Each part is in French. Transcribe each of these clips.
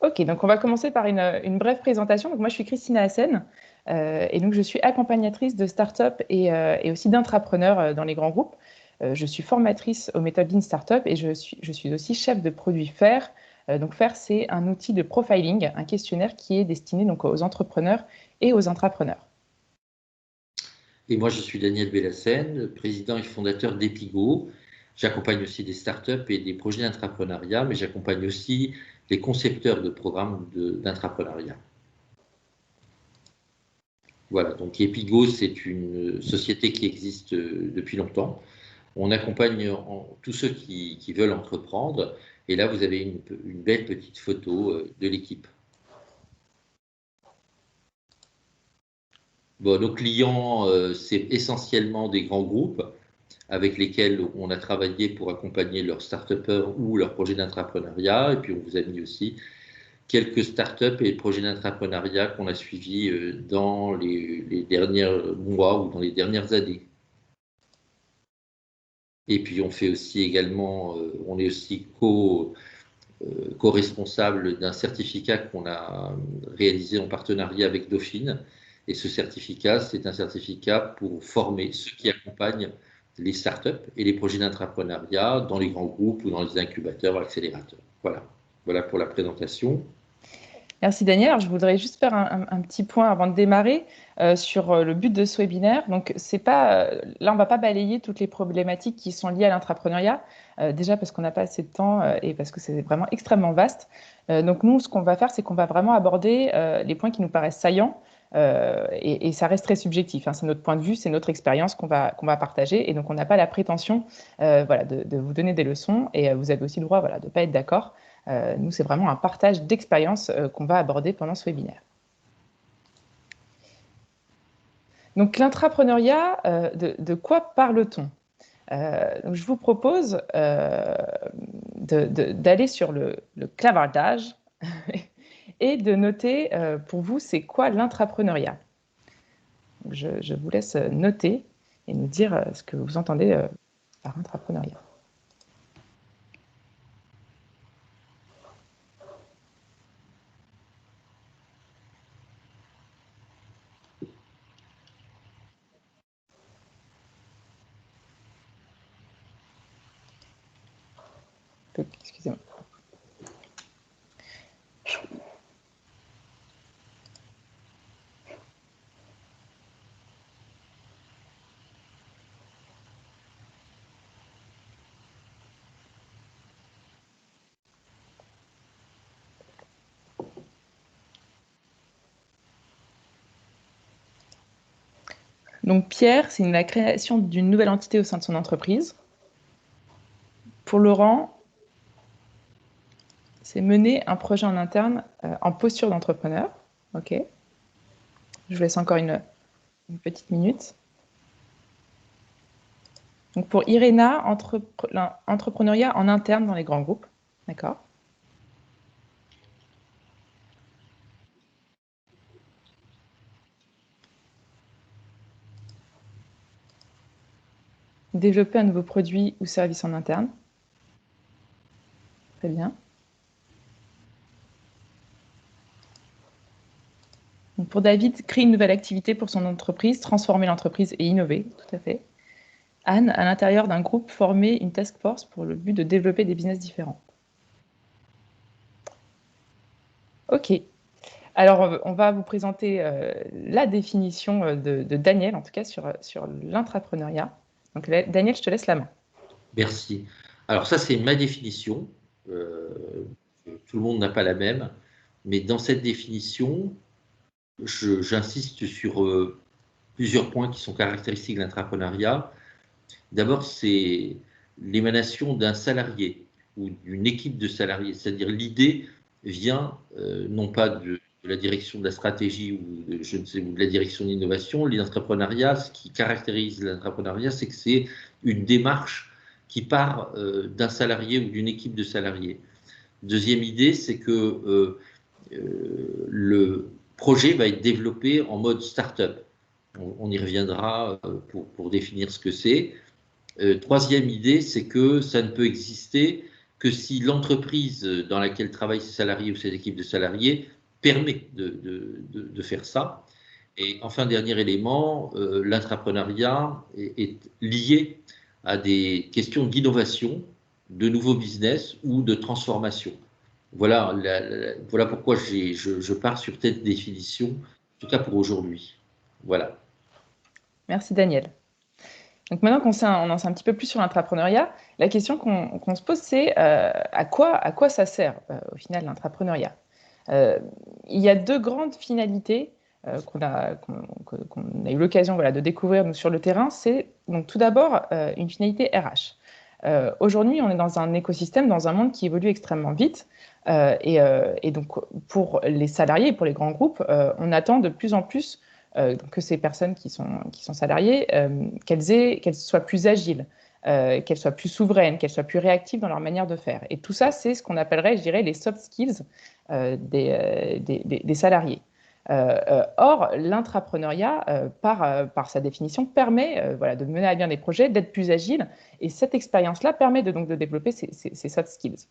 Ok, donc on va commencer par une brève présentation. Donc moi, je suis Christina Hassen et donc je suis accompagnatrice de start-up et aussi d'intrapreneurs dans les grands groupes. Je suis formatrice aux méthodes Lean Startup et je suis aussi chef de produit FAIR. Donc FAIR, c'est un outil de profiling, un questionnaire qui est destiné donc aux entrepreneurs et aux intrapreneurs. Et moi, je suis Daniel Bellassène, président et fondateur d'Epigo. J'accompagne aussi des startups et des projets d'entrepreneuriat, mais j'accompagne aussi les concepteurs de programmes d'entrepreneuriat. Voilà, donc Epigo, c'est une société qui existe depuis longtemps. On accompagne tous ceux qui veulent entreprendre. Et là, vous avez une belle petite photo de l'équipe. Bon, nos clients, c'est essentiellement des grands groupes avec lesquels on a travaillé pour accompagner leurs start-upers ou leurs projets d'entrepreneuriat. Et puis, on vous a mis aussi quelques start-up et projets d'entrepreneuriat qu'on a suivis dans les derniers mois ou dans les dernières années. Et puis, on fait aussi également, on est aussi co-responsable d'un certificat qu'on a réalisé en partenariat avec Dauphine. Et ce certificat, c'est un certificat pour former ceux qui accompagnent les startups et les projets d'entrepreneuriat dans les grands groupes ou dans les incubateurs, accélérateurs. Voilà. Voilà pour la présentation. Merci Daniel. Alors, je voudrais juste faire un petit point avant de démarrer sur le but de ce webinaire. Donc, c'est pas, là, on ne va pas balayer toutes les problématiques qui sont liées à l'entrepreneuriat, déjà parce qu'on n'a pas assez de temps et parce que c'est vraiment extrêmement vaste. Donc, nous, ce qu'on va faire, c'est qu'on va vraiment aborder les points qui nous paraissent saillants et ça reste très subjectif. Hein. C'est notre point de vue, c'est notre expérience qu'on va partager. Et donc, on n'a pas la prétention voilà, de vous donner des leçons et vous avez aussi le droit voilà, de ne pas être d'accord. Nous, c'est vraiment un partage d'expériences qu'on va aborder pendant ce webinaire. Donc, l'intrapreneuriat, de quoi parle-t-on donc, je vous propose d'aller sur le clavardage et de noter pour vous, c'est quoi l'intrapreneuriat. Je vous laisse noter et nous dire ce que vous entendez par intrapreneuriat. Excusez-moi. Donc Pierre, c'est la création d'une nouvelle entité au sein de son entreprise. Pour Laurent, c'est mener un projet en interne en posture d'entrepreneur. Ok. Je vous laisse encore une petite minute. Donc pour Irena, entrepreneuriat en interne dans les grands groupes. D'accord. Développer un nouveau produit ou service en interne. Très bien. Donc pour David, créer une nouvelle activité pour son entreprise, transformer l'entreprise et innover. Tout à fait. Anne, à l'intérieur d'un groupe, former une task force pour le but de développer des business différents. Ok. Alors, on va vous présenter la définition de Daniel, en tout cas sur l'intrapreneuriat. Donc, Daniel, je te laisse la main. Merci. Alors ça, c'est ma définition. Tout le monde n'a pas la même. Mais dans cette définition, j'insiste sur plusieurs points qui sont caractéristiques de l'entrepreneuriat. D'abord, c'est l'émanation d'un salarié ou d'une équipe de salariés. C'est-à-dire l'idée vient non pas de la direction de la stratégie ou de la direction de l'innovation. L'entrepreneuriat, ce qui caractérise l'entrepreneuriat, c'est que c'est une démarche qui part d'un salarié ou d'une équipe de salariés. Deuxième idée, c'est que le projet va être développé en mode start-up. On y reviendra pour définir ce que c'est. Troisième idée, c'est que ça ne peut exister que si l'entreprise dans laquelle travaillent ses salariés ou ses équipes de salariés permet de faire ça. Et enfin, dernier élément, l'intrapreneuriat est lié à des questions d'innovation, de nouveaux business ou de transformation. Voilà, voilà pourquoi je pars sur cette définition, en tout cas pour aujourd'hui. Voilà. Merci Daniel. Donc maintenant qu'on on en sait un petit peu plus sur l'entrepreneuriat, la question qu'on se pose, c'est à quoi ça sert au final l'entrepreneuriat. Il y a deux grandes finalités qu'on a eu l'occasion de découvrir nous, sur le terrain. C'est donc tout d'abord une finalité RH. Aujourd'hui, on est dans un écosystème, dans un monde qui évolue extrêmement vite. Et donc, pour les salariés et pour les grands groupes, on attend de plus en plus que ces personnes qui sont salariées, qu'elles soient plus agiles, qu'elles soient plus souveraines, qu'elles soient plus réactives dans leur manière de faire. Et tout ça, c'est ce qu'on appellerait, je dirais, les soft skills des salariés. Or, l'intrapreneuriat, par sa définition, permet de mener à bien des projets, d'être plus agile, et cette expérience-là permet donc de développer ces soft skills.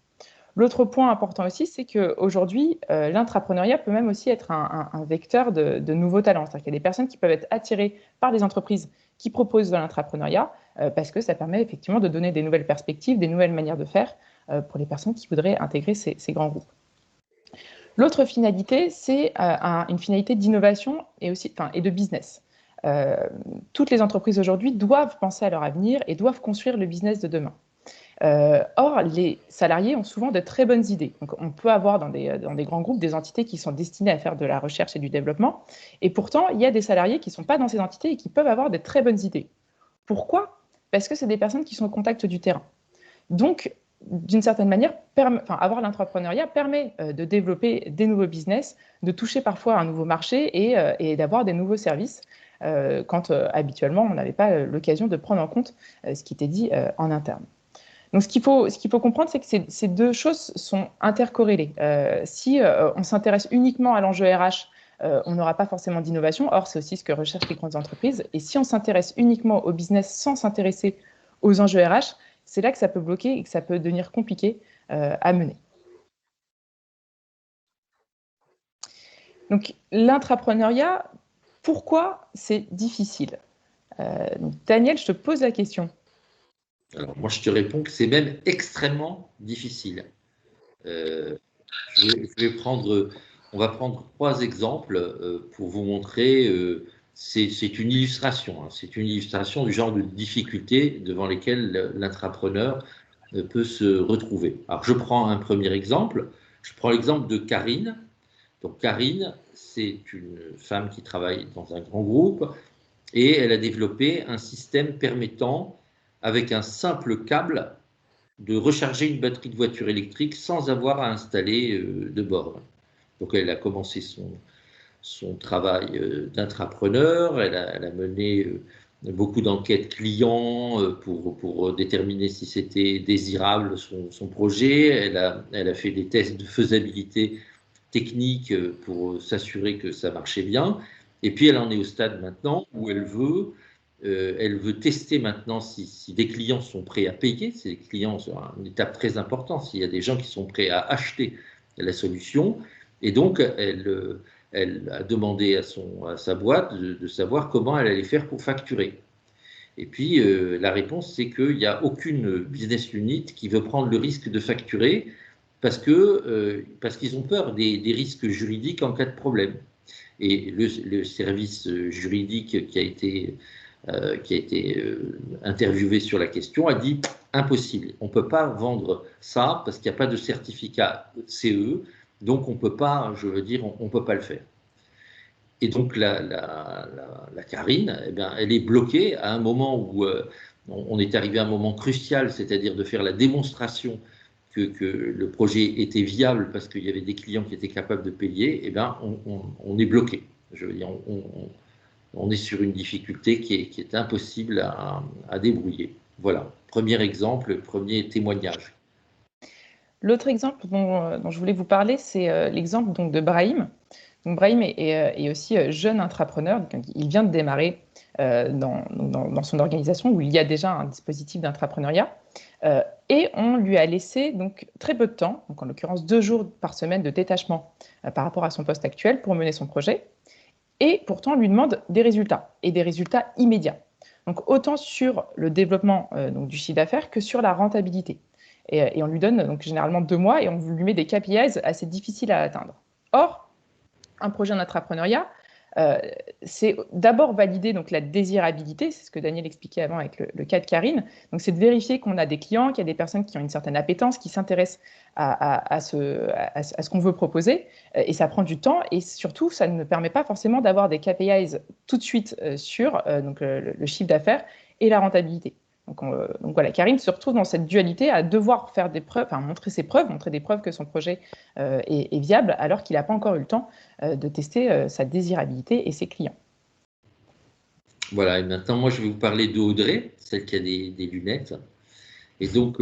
L'autre point important aussi, c'est qu'aujourd'hui, l'intrapreneuriat peut même aussi être un vecteur de nouveaux talents. C'est-à-dire qu'il y a des personnes qui peuvent être attirées par des entreprises qui proposent de l'intrapreneuriat parce que ça permet effectivement de donner des nouvelles perspectives, des nouvelles manières de faire pour les personnes qui voudraient intégrer ces grands groupes. L'autre finalité, c'est une finalité d'innovation et de business. Toutes les entreprises aujourd'hui doivent penser à leur avenir et doivent construire le business de demain. Or, les salariés ont souvent de très bonnes idées. Donc, on peut avoir dans des grands groupes des entités qui sont destinées à faire de la recherche et du développement. Et pourtant, il y a des salariés qui ne sont pas dans ces entités et qui peuvent avoir de très bonnes idées. Pourquoi ? Parce que c'est des personnes qui sont au contact du terrain. Donc, d'une certaine manière, avoir l'entrepreneuriat permet de développer des nouveaux business, de toucher parfois un nouveau marché et d'avoir des nouveaux services quand habituellement, on n'avait pas l'occasion de prendre en compte ce qui était dit en interne. Donc, ce qu'il faut comprendre, c'est que ces deux choses sont intercorrélées. Si on s'intéresse uniquement à l'enjeu RH, on n'aura pas forcément d'innovation. Or, c'est aussi ce que recherchent les grandes entreprises. Et si on s'intéresse uniquement au business sans s'intéresser aux enjeux RH, c'est là que ça peut bloquer et que ça peut devenir compliqué à mener. Donc, l'intrapreneuriat, pourquoi c'est difficile ? Daniel, je te pose la question. Alors, moi, je te réponds que c'est même extrêmement difficile. On va prendre 3 exemples pour vous montrer. C'est une illustration. C'est une illustration du genre de difficultés devant lesquelles l'intrapreneur peut se retrouver. Alors, je prends un premier exemple. Je prends l'exemple de Karine. Donc, Karine, c'est une femme qui travaille dans un grand groupe et elle a développé un système permettant, avec un simple câble, de recharger une batterie de voiture électrique sans avoir à installer de borne. Donc elle a commencé son travail d'intrapreneur, elle a mené beaucoup d'enquêtes clients pour déterminer si c'était désirable son projet, elle a fait des tests de faisabilité technique pour s'assurer que ça marchait bien, et puis elle en est au stade maintenant où elle veut tester maintenant si des clients sont prêts à payer. Ces clients sont une étape très importante, s'il y a des gens qui sont prêts à acheter la solution. Et donc, elle a demandé à sa boîte de savoir comment elle allait faire pour facturer. Et puis, la réponse, c'est qu'il n'y a aucune business unit qui veut prendre le risque de facturer parce qu'ils ont peur des risques juridiques en cas de problème. Et le service juridique qui a été interviewé sur la question, a dit impossible. On ne peut pas vendre ça parce qu'il n'y a pas de certificat CE, donc on peut pas, on peut pas le faire. Et donc la Karine, eh bien, elle est bloquée à un moment où on est arrivé à un moment crucial, c'est-à-dire de faire la démonstration que le projet était viable parce qu'il y avait des clients qui étaient capables de payer. Eh bien, on est bloqué. Je veux dire, on est sur une difficulté qui est impossible à débrouiller. Voilà, premier exemple, premier témoignage. L'autre exemple dont je voulais vous parler, c'est l'exemple donc, de Brahim. Donc, Brahim est aussi jeune intrapreneur. Donc, il vient de démarrer dans son organisation où il y a déjà un dispositif d'intrapreneuriat. et on lui a laissé donc très peu de temps, donc en l'occurrence 2 jours par semaine de détachement par rapport à son poste actuel pour mener son projet. Et pourtant, on lui demande des résultats, et des résultats immédiats. Donc autant sur le développement donc, du chiffre d'affaires que sur la rentabilité. Et on lui donne donc, généralement 2 mois et on lui met des KPIs assez difficiles à atteindre. Or, un projet d'entrepreneuriat, c'est d'abord valider donc, la désirabilité, c'est ce que Daniel expliquait avant avec le cas de Karine. Donc, c'est de vérifier qu'on a des clients, qu'il y a des personnes qui ont une certaine appétence, qui s'intéressent à ce qu'on veut proposer. Et ça prend du temps. Et surtout, ça ne permet pas forcément d'avoir des KPIs tout de suite sur donc, le chiffre d'affaires et la rentabilité. Donc voilà, Karine se retrouve dans cette dualité à devoir faire des preuves, enfin montrer ses preuves, montrer des preuves que son projet est viable, alors qu'il n'a pas encore eu le temps de tester sa désirabilité et ses clients. Voilà, et maintenant, moi, je vais vous parler d'Audrey, celle qui a des lunettes. Et donc,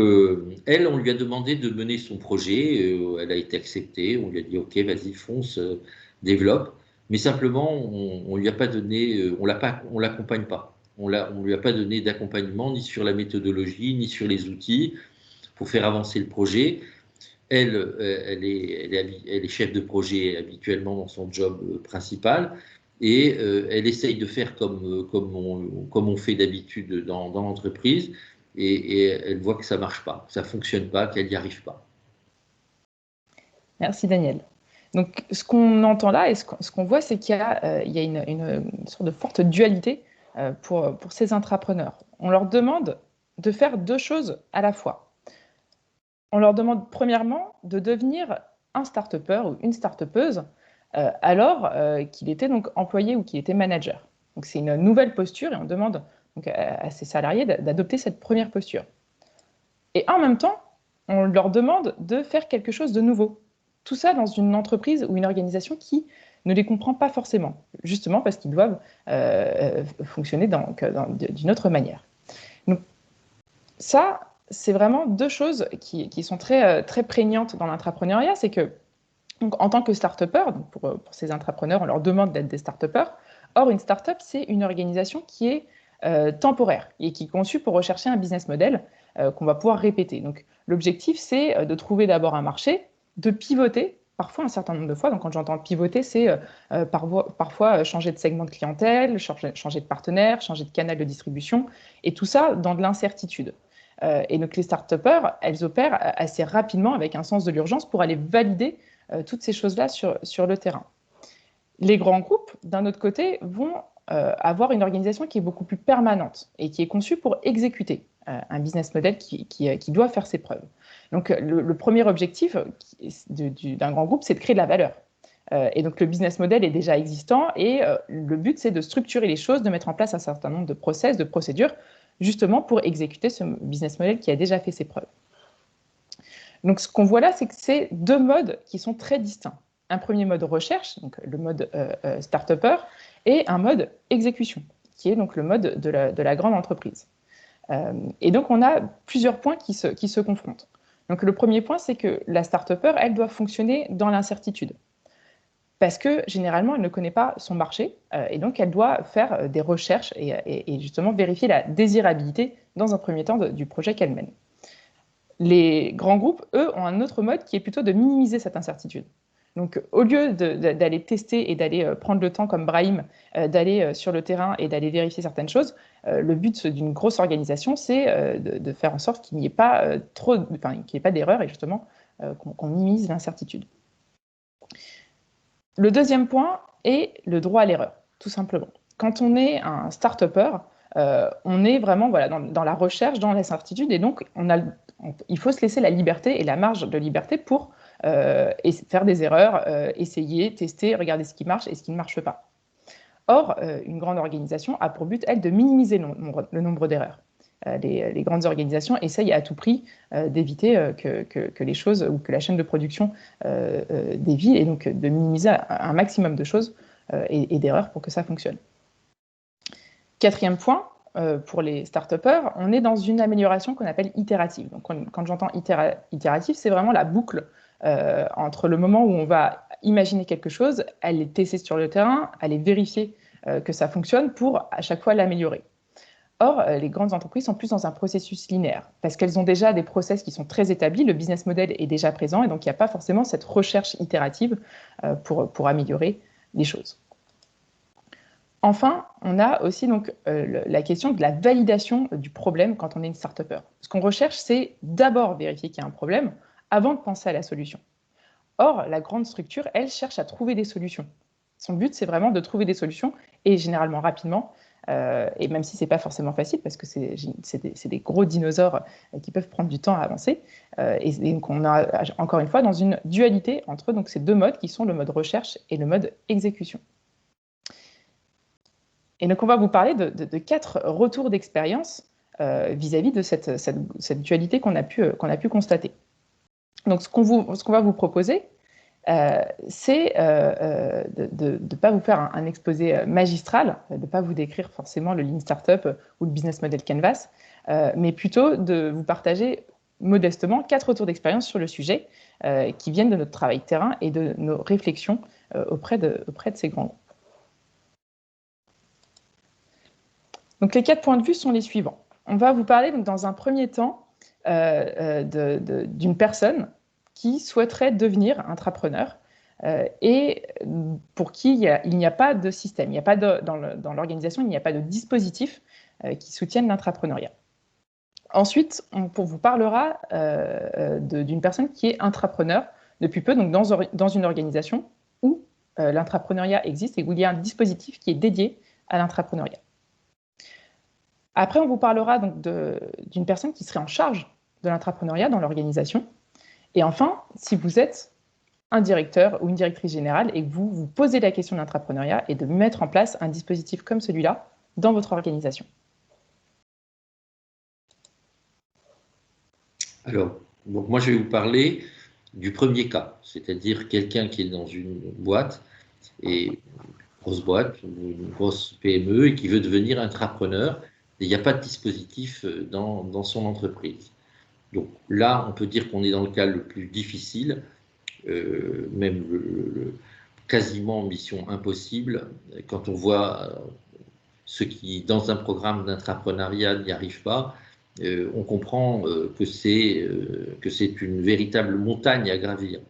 elle, on lui a demandé de mener son projet. Elle a été acceptée. On lui a dit, OK, vas-y, fonce, développe. Mais simplement, on lui a pas donné, on l'accompagne pas. On lui a pas donné d'accompagnement ni sur la méthodologie, ni sur les outils pour faire avancer le projet. Elle, elle est chef de projet habituellement dans son job principal. Et elle essaye de faire comme on fait d'habitude dans l'entreprise. Et elle voit que ça ne marche pas, que ça ne fonctionne pas, qu'elle n'y arrive pas. Merci Daniel. Donc ce qu'on entend là et ce qu'on voit, c'est qu'il y a, une sorte de forte dualité pour ces intrapreneurs. On leur demande de faire 2 choses à la fois. On leur demande premièrement de devenir un start-upper ou une start-upeuse alors qu'il était donc employé ou qu'il était manager. Donc c'est une nouvelle posture et on demande donc, à ces salariés d'adopter cette première posture. Et en même temps, on leur demande de faire quelque chose de nouveau. Tout ça dans une entreprise ou une organisation qui ne les comprend pas forcément, justement parce qu'ils doivent fonctionner d'une autre manière. Donc, ça, c'est vraiment 2 choses qui sont très, très prégnantes dans l'entrepreneuriat. C'est que, donc, en tant que start-upper, pour ces entrepreneurs, on leur demande d'être des start-uppers. Or, une start-up, c'est une organisation qui est temporaire et qui est conçue pour rechercher un business model qu'on va pouvoir répéter. Donc, l'objectif, c'est de trouver d'abord un marché, de pivoter, parfois un certain nombre de fois. Donc, quand j'entends pivoter, c'est parfois changer de segment de clientèle, changer de partenaire, changer de canal de distribution, et tout ça dans de l'incertitude. Et donc, les start-uppers, elles opèrent assez rapidement avec un sens de l'urgence pour aller valider toutes ces choses-là sur le terrain. Les grands groupes, d'un autre côté, vont avoir une organisation qui est beaucoup plus permanente et qui est conçue pour exécuter un business model qui doit faire ses preuves. Donc, le premier objectif d'un grand groupe, c'est de créer de la valeur. Et donc, le business model est déjà existant et le but, c'est de structurer les choses, de mettre en place un certain nombre de process, de procédures, justement pour exécuter ce business model qui a déjà fait ses preuves. Donc, ce qu'on voit là, c'est que c'est 2 modes qui sont très distincts. Un premier mode recherche, donc le mode start-upper, et un mode exécution, qui est donc le mode de la grande entreprise. Et donc, on a plusieurs points qui se confrontent. Donc, le premier point, c'est que la start-upper, elle doit fonctionner dans l'incertitude. Parce que, généralement, elle ne connaît pas son marché, et donc elle doit faire des recherches et justement vérifier la désirabilité, dans un premier temps, du projet qu'elle mène. Les grands groupes, eux, ont un autre mode qui est plutôt de minimiser cette incertitude. Donc, au lieu d'aller tester et d'aller prendre le temps, comme Brahim, d'aller sur le terrain et d'aller vérifier certaines choses, le but d'une grosse organisation, c'est de faire en sorte qu'il n'y ait pas d'erreur et justement qu'on minimise l'incertitude. Le deuxième point est le droit à l'erreur, tout simplement. Quand on est un start-upper, on est vraiment dans la recherche, dans l'incertitude, et donc il faut se laisser la liberté et la marge de liberté pour faire des erreurs, essayer, tester, regarder ce qui marche et ce qui ne marche pas. Or, une grande organisation a pour but, elle, de minimiser le nombre d'erreurs. Les grandes organisations essayent à tout prix d'éviter que les choses ou que la chaîne de production dévie et donc de minimiser un maximum de choses et d'erreurs pour que ça fonctionne. Quatrième point, pour les start-uppers, on est dans une amélioration qu'on appelle itérative. Donc, quand j'entends itérative, c'est vraiment la boucle entre le moment où on va imaginer quelque chose, aller tester sur le terrain, aller vérifier que ça fonctionne pour à chaque fois l'améliorer. Or, les grandes entreprises sont plus dans un processus linéaire, parce qu'elles ont déjà des process qui sont très établis, le business model est déjà présent, et donc il n'y a pas forcément cette recherche itérative pour améliorer les choses. Enfin, on a aussi donc, la question de la validation du problème quand on est une start-upper. Ce qu'on recherche, c'est d'abord vérifier qu'il y a un problème avant de penser à la solution. Or, la grande structure, elle, cherche à trouver des solutions. Son but, c'est vraiment de trouver des solutions, et généralement rapidement, et même si ce n'est pas forcément facile, parce que c'est des gros dinosaures qui peuvent prendre du temps à avancer, et donc on a encore une fois dans une dualité entre donc, ces deux modes qui sont le mode recherche et le mode exécution. Et donc on va vous parler de 4 retours d'expérience vis-à-vis de cette dualité qu'on a pu constater. Donc ce qu'on va vous proposer, c'est de ne pas vous faire un exposé magistral, de ne pas vous décrire forcément le Lean Startup ou le Business Model Canvas, mais plutôt de vous partager modestement 4 retours d'expérience sur le sujet qui viennent de notre travail terrain et de nos réflexions auprès de ces grands groupes. Donc les 4 points de vue sont les suivants. On va vous parler donc, dans un premier temps d'une personne qui souhaiterait devenir intrapreneur et pour qui il n'y a pas de système, il n'y a pas dans l'organisation, il n'y a pas de dispositif qui soutienne l'intrapreneuriat. Ensuite, on vous parlera d'une personne qui est intrapreneur depuis peu, donc dans une organisation où l'intrapreneuriat existe et où il y a un dispositif qui est dédié à l'intrapreneuriat. Après, on vous parlera donc d'une personne qui serait en charge de l'intrapreneuriat dans l'organisation. Et enfin, si vous êtes un directeur ou une directrice générale et que vous vous posez la question de l'intrapreneuriat et de mettre en place un dispositif comme celui-là dans votre organisation. Alors, donc moi je vais vous parler du premier cas, c'est-à-dire quelqu'un qui est dans une boîte, et une grosse boîte, une grosse PME, et qui veut devenir intrapreneur, et il n'y a pas de dispositif dans son entreprise. Donc là, on peut dire qu'on est dans le cas le plus difficile, même quasiment mission impossible, quand on voit ceux qui, dans un programme d'intrapreneuriat, n'y arrivent pas. On comprend que c'est une véritable montagne à gravir.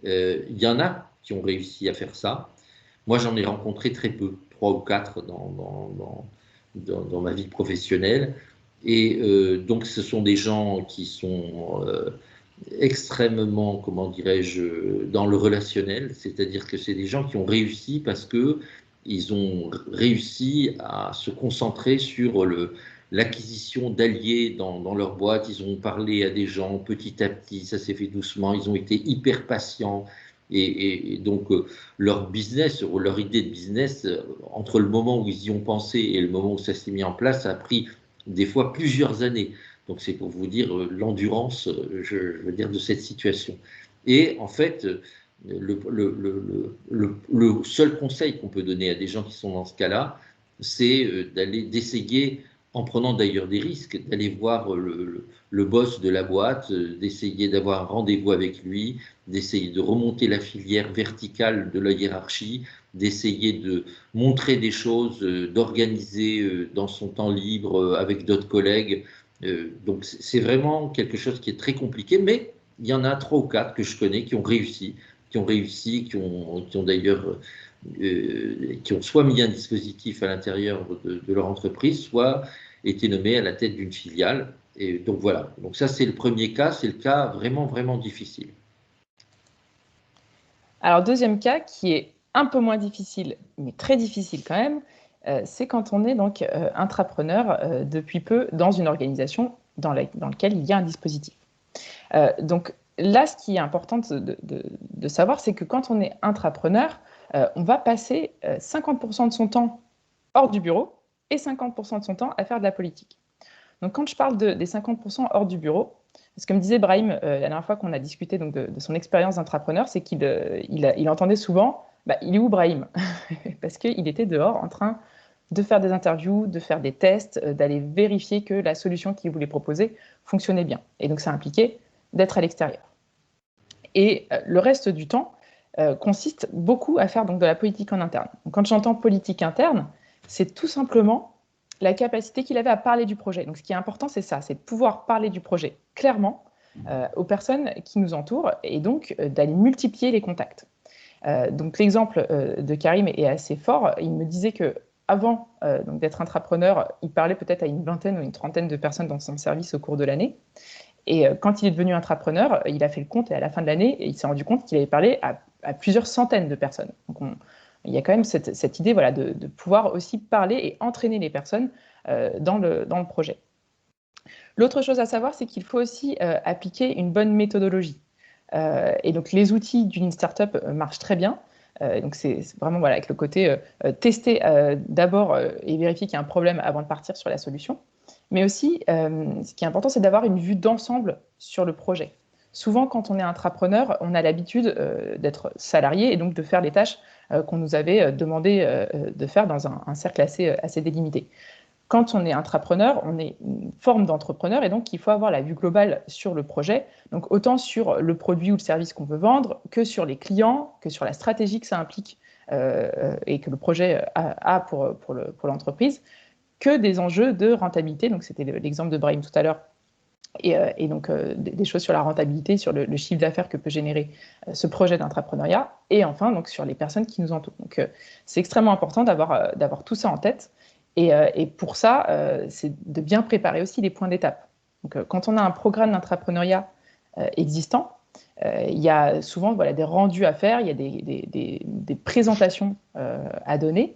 Il y en a qui ont réussi à faire ça. Moi, j'en ai rencontré très peu, 3 ou 4 dans ma vie professionnelle. Et donc, ce sont des gens qui sont extrêmement, comment dirais-je, dans le relationnel. C'est-à-dire que c'est des gens qui ont réussi parce qu'ils ont réussi à se concentrer sur l'acquisition d'alliés dans leur boîte. Ils ont parlé à des gens petit à petit, ça s'est fait doucement. Ils ont été hyper patients. Et donc, leur business, ou leur idée de business, entre le moment où ils y ont pensé et le moment où ça s'est mis en place, ça a pris des fois plusieurs années. Donc, c'est pour vous dire l'endurance, je veux dire, de cette situation. Et en fait, le seul conseil qu'on peut donner à des gens qui sont dans ce cas-là, c'est d'essayer, en prenant d'ailleurs des risques, d'aller voir le boss de la boîte, d'essayer d'avoir un rendez-vous avec lui, d'essayer de remonter la filière verticale de la hiérarchie, d'essayer de montrer des choses, d'organiser dans son temps libre avec d'autres collègues. Donc c'est vraiment quelque chose qui est très compliqué, mais il y en a 3 ou 4 que je connais qui ont réussi, qui ont d'ailleurs qui ont soit mis un dispositif à l'intérieur de leur entreprise, soit été nommés à la tête d'une filiale. Et donc voilà, donc ça c'est le premier cas, c'est le cas vraiment, vraiment difficile. Alors deuxième cas, qui est un peu moins difficile, mais très difficile quand même, c'est quand on est donc intrapreneur depuis peu dans une organisation dans laquelle il y a un dispositif. Donc là, ce qui est important de savoir, c'est que quand on est intrapreneur, on va passer 50% de son temps hors du bureau et 50% de son temps à faire de la politique. Donc quand je parle des 50% hors du bureau, ce que me disait Brahim la dernière fois qu'on a discuté donc, de son expérience d'entrepreneur, c'est qu'il entendait souvent « il est où Brahim ?» Parce qu'il était dehors en train de faire des interviews, de faire des tests, d'aller vérifier que la solution qu'il voulait proposer fonctionnait bien. Et donc ça impliquait d'être à l'extérieur. Et le reste du temps consiste beaucoup à faire donc, de la politique en interne. Donc, quand j'entends politique interne, c'est tout simplement la capacité qu'il avait à parler du projet. Donc, ce qui est important, c'est ça, c'est de pouvoir parler du projet clairement aux personnes qui nous entourent et donc d'aller multiplier les contacts. Donc, l'exemple de Karim est assez fort. Il me disait que avant d'être intrapreneur, il parlait peut-être à une vingtaine ou une trentaine de personnes dans son service au cours de l'année. Et quand il est devenu intrapreneur, il a fait le compte et à la fin de l'année, il s'est rendu compte qu'il avait parlé à plusieurs centaines de personnes. Donc, il y a quand même cette idée voilà, de pouvoir aussi parler et entraîner les personnes dans le projet. L'autre chose à savoir, c'est qu'il faut aussi appliquer une bonne méthodologie. Et donc, les outils d'une startup marchent très bien. Donc, c'est vraiment voilà, avec le côté tester d'abord et vérifier qu'il y a un problème avant de partir sur la solution. Mais aussi, ce qui est important, c'est d'avoir une vue d'ensemble sur le projet. Souvent, quand on est intrapreneur, on a l'habitude d'être salarié et donc de faire les tâches qu'on nous avait demandé de faire dans un cercle assez délimité. Quand on est intrapreneur, on est une forme d'entrepreneur et donc il faut avoir la vue globale sur le projet, donc autant sur le produit ou le service qu'on veut vendre, que sur les clients, que sur la stratégie que ça implique et que le projet a pour l'entreprise, que des enjeux de rentabilité. Donc c'était l'exemple de Brahim tout à l'heure. Et donc des choses sur la rentabilité, sur le chiffre d'affaires que peut générer ce projet d'entrepreneuriat, et enfin donc sur les personnes qui nous entourent. Donc c'est extrêmement important d'avoir tout ça en tête. Et pour ça, c'est de bien préparer aussi les points d'étape. Donc quand on a un programme d'entrepreneuriat existant, il y a souvent voilà, des rendus à faire, il y a des présentations à donner.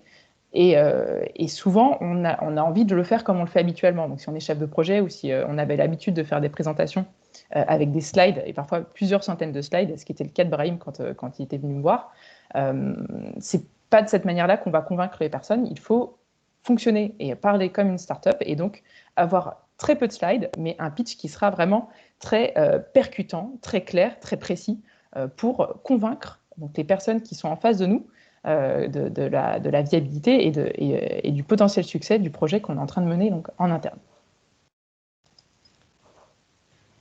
Et souvent, on a envie de le faire comme on le fait habituellement. Donc, si on est chef de projet ou si on avait l'habitude de faire des présentations avec des slides, et parfois plusieurs centaines de slides, ce qui était le cas de Brahim quand il était venu me voir, c'est pas de cette manière-là qu'on va convaincre les personnes. Il faut fonctionner et parler comme une start-up, et donc avoir très peu de slides, mais un pitch qui sera vraiment très percutant, très clair, très précis, pour convaincre donc, les personnes qui sont en face de nous de la viabilité et du potentiel succès du projet qu'on est en train de mener donc, en interne.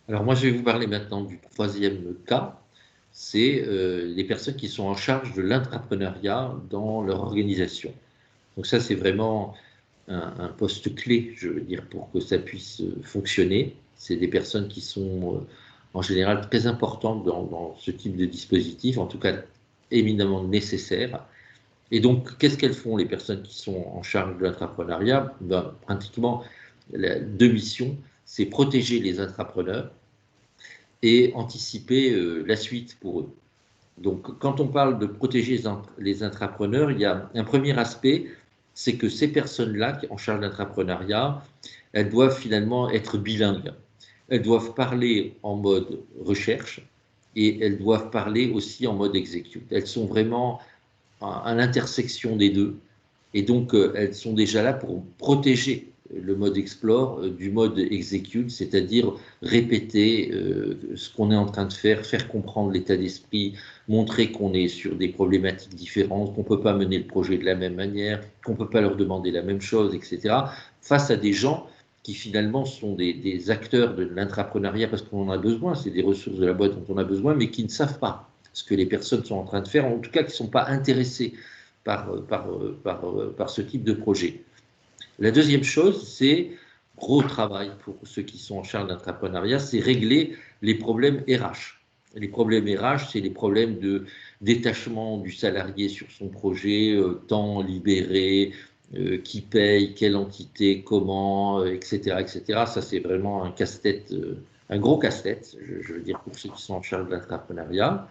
Alors moi, je vais vous parler maintenant du troisième cas, c'est les personnes qui sont en charge de l'intrapreneuriat dans leur organisation. Donc ça, c'est vraiment un poste clé, je veux dire, pour que ça puisse fonctionner. C'est des personnes qui sont en général très importantes dans ce type de dispositif, en tout cas éminemment nécessaires. Et donc, qu'est-ce qu'elles font, les personnes qui sont en charge de l'intrapreneuriat? Ben, pratiquement, deux missions, c'est protéger les intrapreneurs et anticiper la suite pour eux. Donc, quand on parle de protéger les intrapreneurs, il y a un premier aspect, c'est que ces personnes-là, en charge de l'intrapreneuriat, elles doivent finalement être bilingues. Elles doivent parler en mode recherche et elles doivent parler aussi en mode execute. Elles sont vraiment à l'intersection des deux. Et donc, elles sont déjà là pour protéger le mode explore du mode execute, c'est-à-dire répéter ce qu'on est en train de faire, faire comprendre l'état d'esprit, montrer qu'on est sur des problématiques différentes, qu'on ne peut pas mener le projet de la même manière, qu'on ne peut pas leur demander la même chose, etc. Face à des gens qui finalement sont des acteurs de l'intrapreneuriat parce qu'on en a besoin, c'est des ressources de la boîte dont on a besoin, mais qui ne savent pas ce que les personnes sont en train de faire, en tout cas qui ne sont pas intéressés par ce type de projet. La deuxième chose, c'est gros travail pour ceux qui sont en charge d'entrepreneuriat, c'est régler les problèmes RH. Les problèmes RH, c'est les problèmes de détachement du salarié sur son projet, temps libéré, qui paye, quelle entité, comment, etc., etc. Ça, c'est vraiment un casse-tête, un gros casse-tête, je veux dire, pour ceux qui sont en charge de l'entrepreneuriat.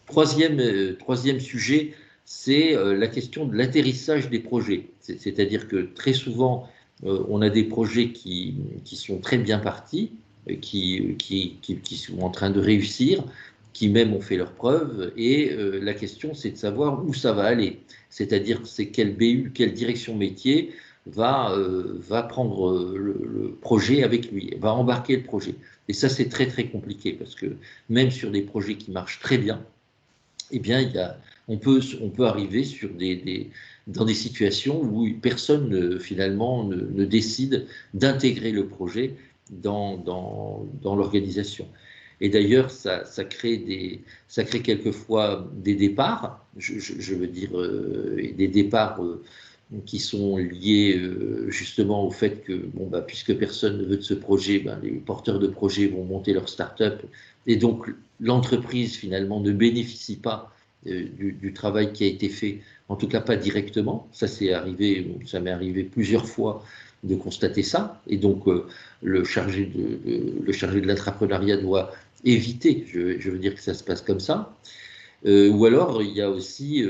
Troisième sujet, c'est la question de l'atterrissage des projets. C'est-à-dire que très souvent, on a des projets qui sont très bien partis, qui sont en train de réussir, qui même ont fait leurs preuves, et la question, c'est de savoir où ça va aller. C'est-à-dire, c'est quel BU, quelle direction métier va prendre le projet avec lui, va embarquer le projet. Et ça, c'est très, très compliqué, parce que même sur des projets qui marchent très bien, eh bien, on peut arriver dans des situations où personne finalement ne décide d'intégrer le projet dans l'organisation. Et d'ailleurs, ça crée quelquefois des départs, je veux dire, des départs qui sont liées justement au fait que, puisque personne ne veut de ce projet, les porteurs de projets vont monter leur start-up, et donc l'entreprise finalement ne bénéficie pas du travail qui a été fait, en tout cas pas directement. Ça m'est arrivé plusieurs fois de constater ça, et donc le chargé de l'entrepreneuriat doit éviter, je veux dire, que ça se passe comme ça. Ou alors, il y a aussi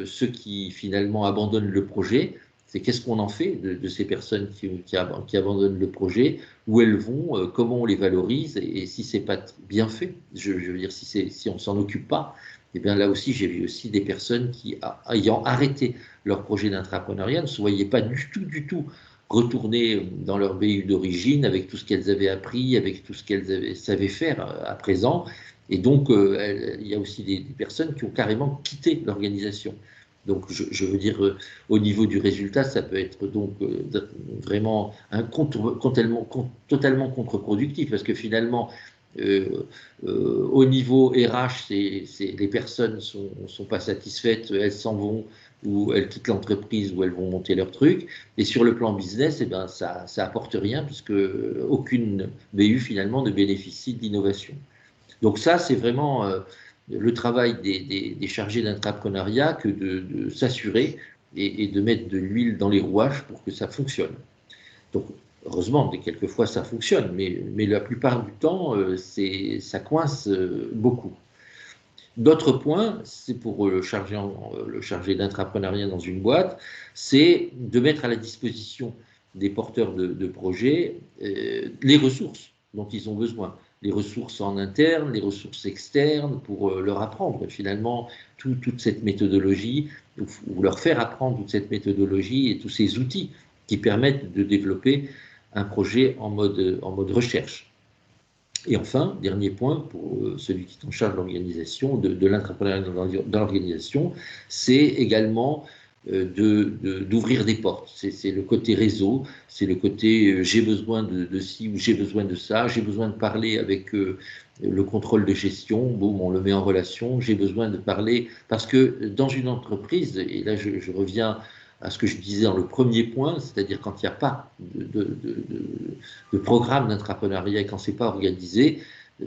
ceux qui finalement abandonnent le projet. C'est qu'est-ce qu'on en fait de ces personnes qui abandonnent le projet, où elles vont, comment on les valorise, et si c'est pas bien fait, je veux dire, si on s'en occupe pas, et bien là aussi, j'ai vu aussi des personnes qui, ayant arrêté leur projet d'entrepreneuriat, ne se voyaient pas du tout retourner dans leur BU d'origine avec tout ce qu'elles avaient appris, avec tout ce qu'elles savaient faire à présent. Et donc, il y a aussi des personnes qui ont carrément quitté l'organisation. Donc, je veux dire, au niveau du résultat, ça peut être donc vraiment totalement contre-productif, parce que finalement, au niveau RH, les personnes sont pas satisfaites, elles s'en vont, ou elles quittent l'entreprise, ou elles vont monter leur truc. Et sur le plan business, eh ben, ça apporte rien, puisque aucune BU finalement ne bénéficie de l'innovation. Donc ça, c'est vraiment le travail des chargés d'entrepreneuriat que de s'assurer et de mettre de l'huile dans les rouages pour que ça fonctionne. Donc, heureusement, quelquefois ça fonctionne, mais la plupart du temps, ça coince beaucoup. D'autres points, c'est pour le chargé d'entrepreneuriat dans une boîte, c'est de mettre à la disposition des porteurs de projets les ressources dont ils ont besoin. Les ressources en interne, les ressources externes, pour leur apprendre finalement toute cette méthodologie, ou leur faire apprendre toute cette méthodologie et tous ces outils qui permettent de développer un projet en mode recherche. Et enfin, dernier point, pour celui qui est en charge de l'organisation, de l'entrepreneuriat dans l'organisation, c'est également d'ouvrir des portes. C'est le côté réseau, c'est le côté j'ai besoin de ci ou j'ai besoin de ça, j'ai besoin de parler avec le contrôle de gestion, boum, on le met en relation, j'ai besoin de parler, parce que dans une entreprise, et là je reviens à ce que je disais dans le premier point, c'est-à-dire quand il n'y a pas de programme d'entrepreneuriat et quand ce n'est pas organisé,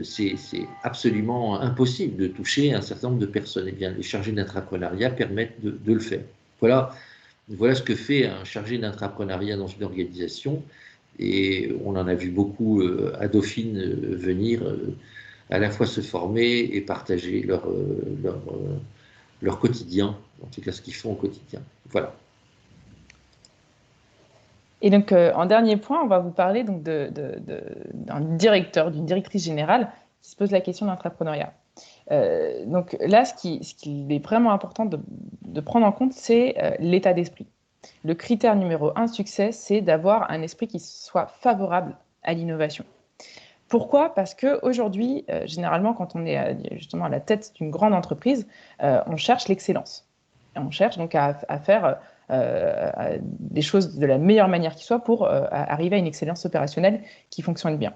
c'est absolument impossible de toucher un certain nombre de personnes. Eh bien, les chargés d'entrepreneuriat permettent de le faire. Voilà ce que fait un chargé d'entrepreneuriat dans une organisation. Et on en a vu beaucoup à Dauphine venir à la fois se former et partager leur quotidien, en tout cas ce qu'ils font au quotidien. Voilà. Et donc, en dernier point, on va vous parler donc d'un directeur, d'une directrice générale qui se pose la question de l'entrepreneuriat. Donc là, ce qui est vraiment important de prendre en compte, c'est l'état d'esprit. Le critère numéro 1 succès, c'est d'avoir un esprit qui soit favorable à l'innovation. Pourquoi ? Parce qu'aujourd'hui, généralement, quand on est justement à la tête d'une grande entreprise, on cherche l'excellence. Et on cherche donc à faire des choses de la meilleure manière qui soit pour arriver à une excellence opérationnelle qui fonctionne bien.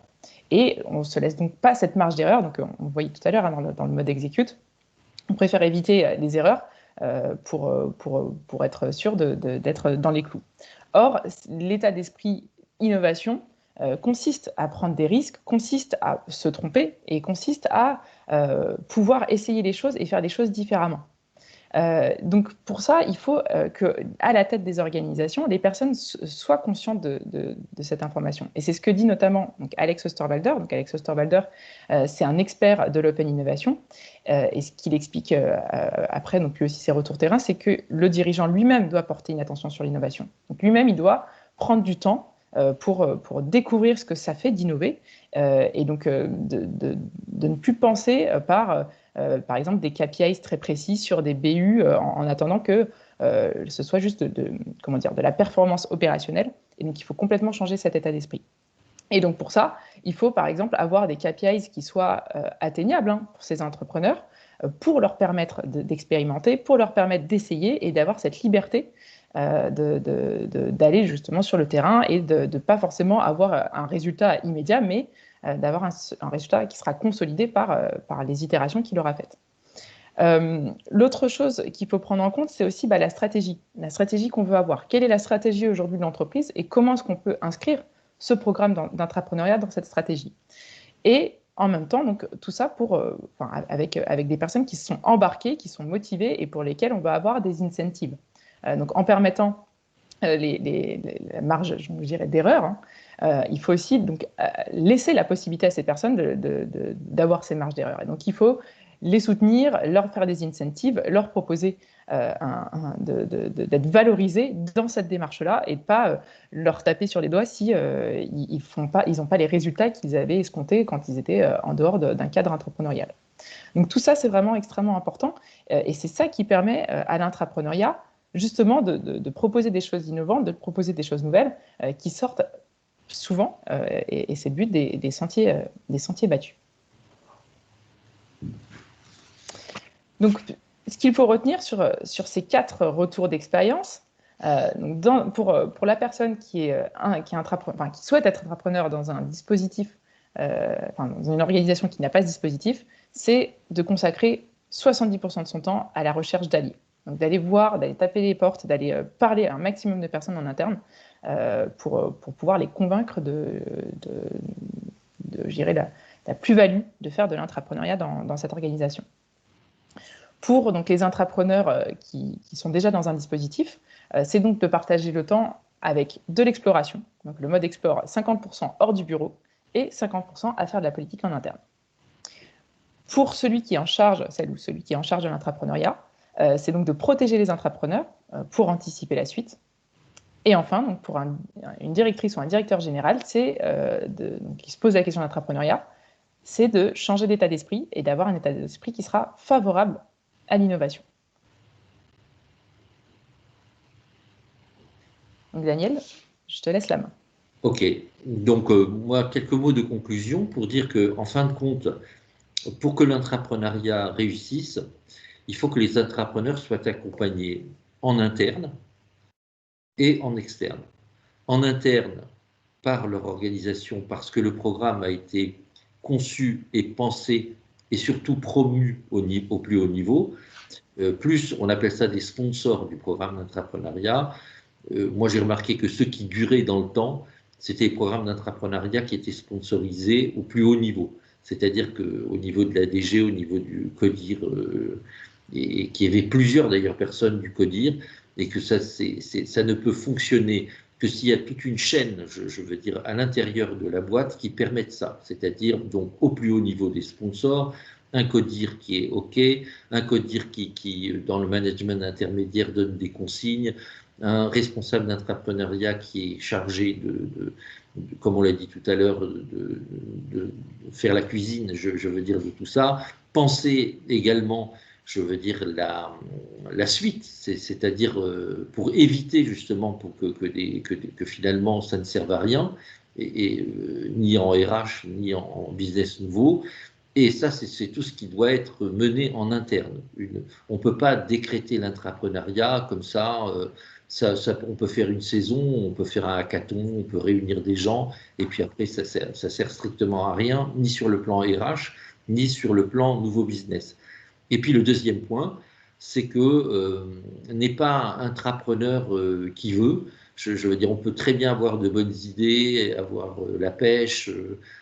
Et on ne se laisse donc pas cette marge d'erreur. Donc, on voyait tout à l'heure dans le mode exécute, on préfère éviter les erreurs pour être sûr d'être dans les clous. Or, l'état d'esprit innovation consiste à prendre des risques, consiste à se tromper et consiste à pouvoir essayer les choses et faire les choses différemment. Donc pour ça, il faut qu'à la tête des organisations, les personnes soient conscientes de cette information. Et c'est ce que dit notamment donc, Alex Osterwalder. Donc Alex Osterwalder, c'est un expert de l'open innovation. Et ce qu'il explique après, donc lui aussi ses retours terrain, c'est que le dirigeant lui-même doit porter une attention sur l'innovation. Donc lui-même, il doit prendre du temps pour découvrir ce que ça fait d'innover et donc de ne plus penser par exemple, des KPIs très précis sur des BU en attendant que ce soit juste de la performance opérationnelle. Et donc, il faut complètement changer cet état d'esprit. Et donc, pour ça, il faut, par exemple, avoir des KPIs qui soient atteignables pour ces entrepreneurs, pour leur permettre d'expérimenter, pour leur permettre d'essayer et d'avoir cette liberté d'aller justement sur le terrain et de ne pas forcément avoir un résultat immédiat, mais d'avoir un résultat qui sera consolidé par les itérations qu'il aura faites. L'autre chose qu'il faut prendre en compte, c'est aussi la stratégie qu'on veut avoir. Quelle est la stratégie aujourd'hui de l'entreprise et comment est-ce qu'on peut inscrire ce programme d'entrepreneuriat dans cette stratégie. Et en même temps, donc, tout ça avec des personnes qui sont embarquées, qui sont motivées et pour lesquelles on va avoir des incentives. Donc en permettant la marge, je dirais, d'erreur, hein, il faut aussi donc, laisser la possibilité à ces personnes d'avoir ces marges d'erreur. Et donc il faut les soutenir, leur faire des incentives, leur proposer d'être valorisés dans cette démarche-là et de pas leur taper sur les doigts si ils n'ont pas les résultats qu'ils avaient escomptés quand ils étaient en dehors d'un cadre entrepreneurial. Donc tout ça, c'est vraiment extrêmement important et c'est ça qui permet à l'intrapreneuriat justement de proposer des choses innovantes, de proposer des choses nouvelles qui sortent souvent, et c'est le but des sentiers battus. Donc, ce qu'il faut retenir sur ces 4 retours d'expérience, pour la personne qui souhaite être entrepreneur dans un dispositif, dans une organisation qui n'a pas ce dispositif, c'est de consacrer 70% de son temps à la recherche d'alliés. Donc d'aller voir, d'aller taper les portes, d'aller parler à un maximum de personnes en interne pour pouvoir les convaincre de gérer la plus-value de faire de l'intrapreneuriat dans cette organisation. Pour donc, les intrapreneurs qui sont déjà dans un dispositif, c'est donc de partager le temps avec de l'exploration, donc le mode explore 50% hors du bureau et 50% à faire de la politique en interne. Pour celui qui est en charge, celle ou celui qui est en charge de l'intrapreneuriat, c'est donc de protéger les intrapreneurs pour anticiper la suite. Et enfin, donc pour une directrice ou un directeur général, qui se pose la question de l'intrapreneuriat, c'est de changer d'état d'esprit et d'avoir un état d'esprit qui sera favorable à l'innovation. Donc Daniel, je te laisse la main. Ok, donc moi, quelques mots de conclusion pour dire qu'en fin de compte, pour que l'intrapreneuriat réussisse, il faut que les intrapreneurs soient accompagnés en interne et en externe. En interne, par leur organisation, parce que le programme a été conçu et pensé et surtout promu au plus haut niveau. Plus, on appelle ça des sponsors du programme d'entrepreneuriat. Moi, j'ai remarqué que ceux qui duraient dans le temps, c'était les programmes d'entrepreneuriat qui étaient sponsorisés au plus haut niveau. C'est-à-dire qu'au niveau de la DG, au niveau du CODIR, et qu'il y avait plusieurs d'ailleurs personnes du CODIR, et que ça ne peut fonctionner que s'il y a toute une chaîne, je veux dire, à l'intérieur de la boîte qui permettent ça, c'est-à-dire donc au plus haut niveau des sponsors, un CODIR qui est OK, un CODIR qui dans le management intermédiaire, donne des consignes, un responsable d'entrepreneuriat qui est chargé comme on l'a dit tout à l'heure, de faire la cuisine, je veux dire, de tout ça. Penser également, je veux dire, la suite, c'est-à-dire pour éviter justement que finalement ça ne serve à rien, ni en RH, ni en business nouveau. Et ça, c'est tout ce qui doit être mené en interne. On ne peut pas décréter l'intrapreneuriat comme ça, on peut faire une saison, on peut faire un hackathon, on peut réunir des gens, et puis après, ça sert strictement à rien, ni sur le plan RH, ni sur le plan nouveau business. Et puis le deuxième point, c'est que n'est pas un intrapreneur qui veut. Je veux dire, on peut très bien avoir de bonnes idées, avoir la pêche,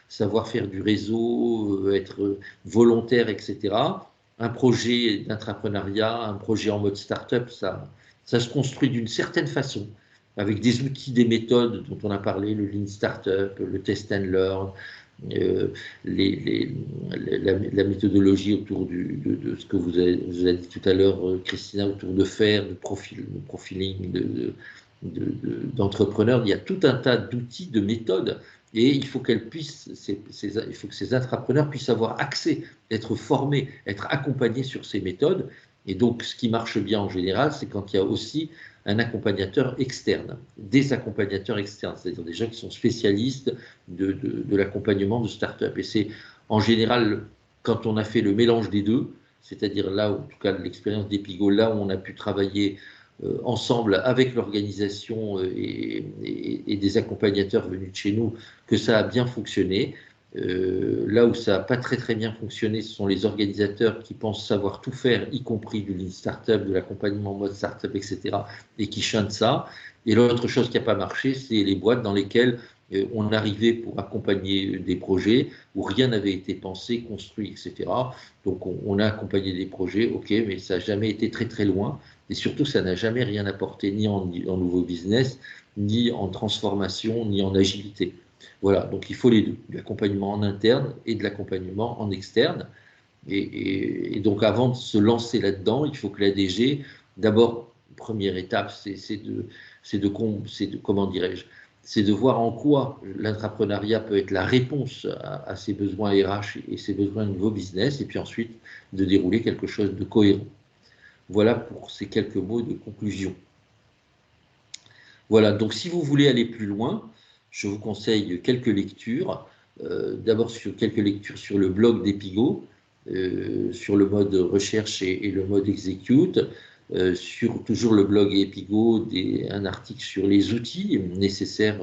savoir faire du réseau, être volontaire, etc. Un projet d'intrapreneuriat, un projet en mode start-up, ça se construit d'une certaine façon, avec des outils, des méthodes dont on a parlé, le Lean Startup, le Test and Learn, la méthodologie autour de ce que vous avez dit tout à l'heure, Christina, autour de faire, de profiling, d'entrepreneurs. Il y a tout un tas d'outils, de méthodes, et il faut il faut que ces intrapreneurs puissent avoir accès, être formés, être accompagnés sur ces méthodes. Et donc, ce qui marche bien en général, c'est quand il y a aussi un accompagnateur externe, des accompagnateurs externes, c'est-à-dire des gens qui sont spécialistes de l'accompagnement de start-up. Et c'est en général, quand on a fait le mélange des deux, c'est-à-dire là, en tout cas l'expérience d'Epigo, là où on a pu travailler ensemble avec l'organisation et des accompagnateurs venus de chez nous, que ça a bien fonctionné. Là où ça n'a pas très bien fonctionné, ce sont les organisateurs qui pensent savoir tout faire, y compris du Lean Startup, de l'accompagnement en mode Startup, etc., et qui chantent ça. Et l'autre chose qui n'a pas marché, c'est les boîtes dans lesquelles on arrivait pour accompagner des projets où rien n'avait été pensé, construit, etc. Donc on a accompagné des projets, ok, mais ça n'a jamais été très loin. Et surtout, ça n'a jamais rien apporté, ni en nouveau business, ni en transformation, ni en agilité. Voilà, donc il faut les deux, de l'accompagnement en interne et de l'accompagnement en externe. Et donc avant de se lancer là-dedans, il faut que la DG, d'abord, première étape, comment dirais-je, c'est de voir en quoi l'entrepreneuriat peut être la réponse à ses besoins RH et ses besoins de nouveau business, et puis ensuite de dérouler quelque chose de cohérent. Voilà pour ces quelques mots de conclusion. Voilà, donc si vous voulez aller plus loin, je vous conseille quelques lectures. D'abord quelques lectures sur le blog d'Epigo, sur le mode recherche et le mode execute, sur toujours le blog Epigo, un article sur les outils nécessaires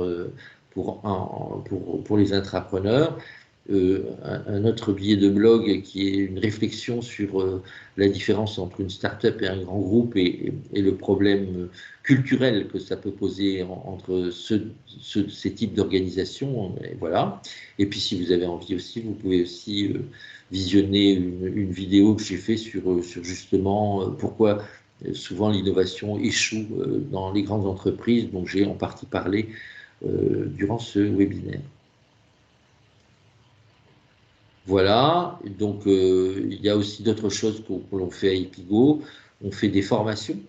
pour les intrapreneurs, un autre billet de blog qui est une réflexion sur la différence entre une start-up et un grand groupe et le problème culturel que ça peut poser entre ces types d'organisations. Voilà. Et puis si vous avez envie aussi, vous pouvez aussi visionner une vidéo que j'ai fait sur justement pourquoi souvent l'innovation échoue dans les grandes entreprises, dont j'ai en partie parlé durant ce webinaire. Voilà, donc il y a aussi d'autres choses que l'on fait à Epigo. On fait des formations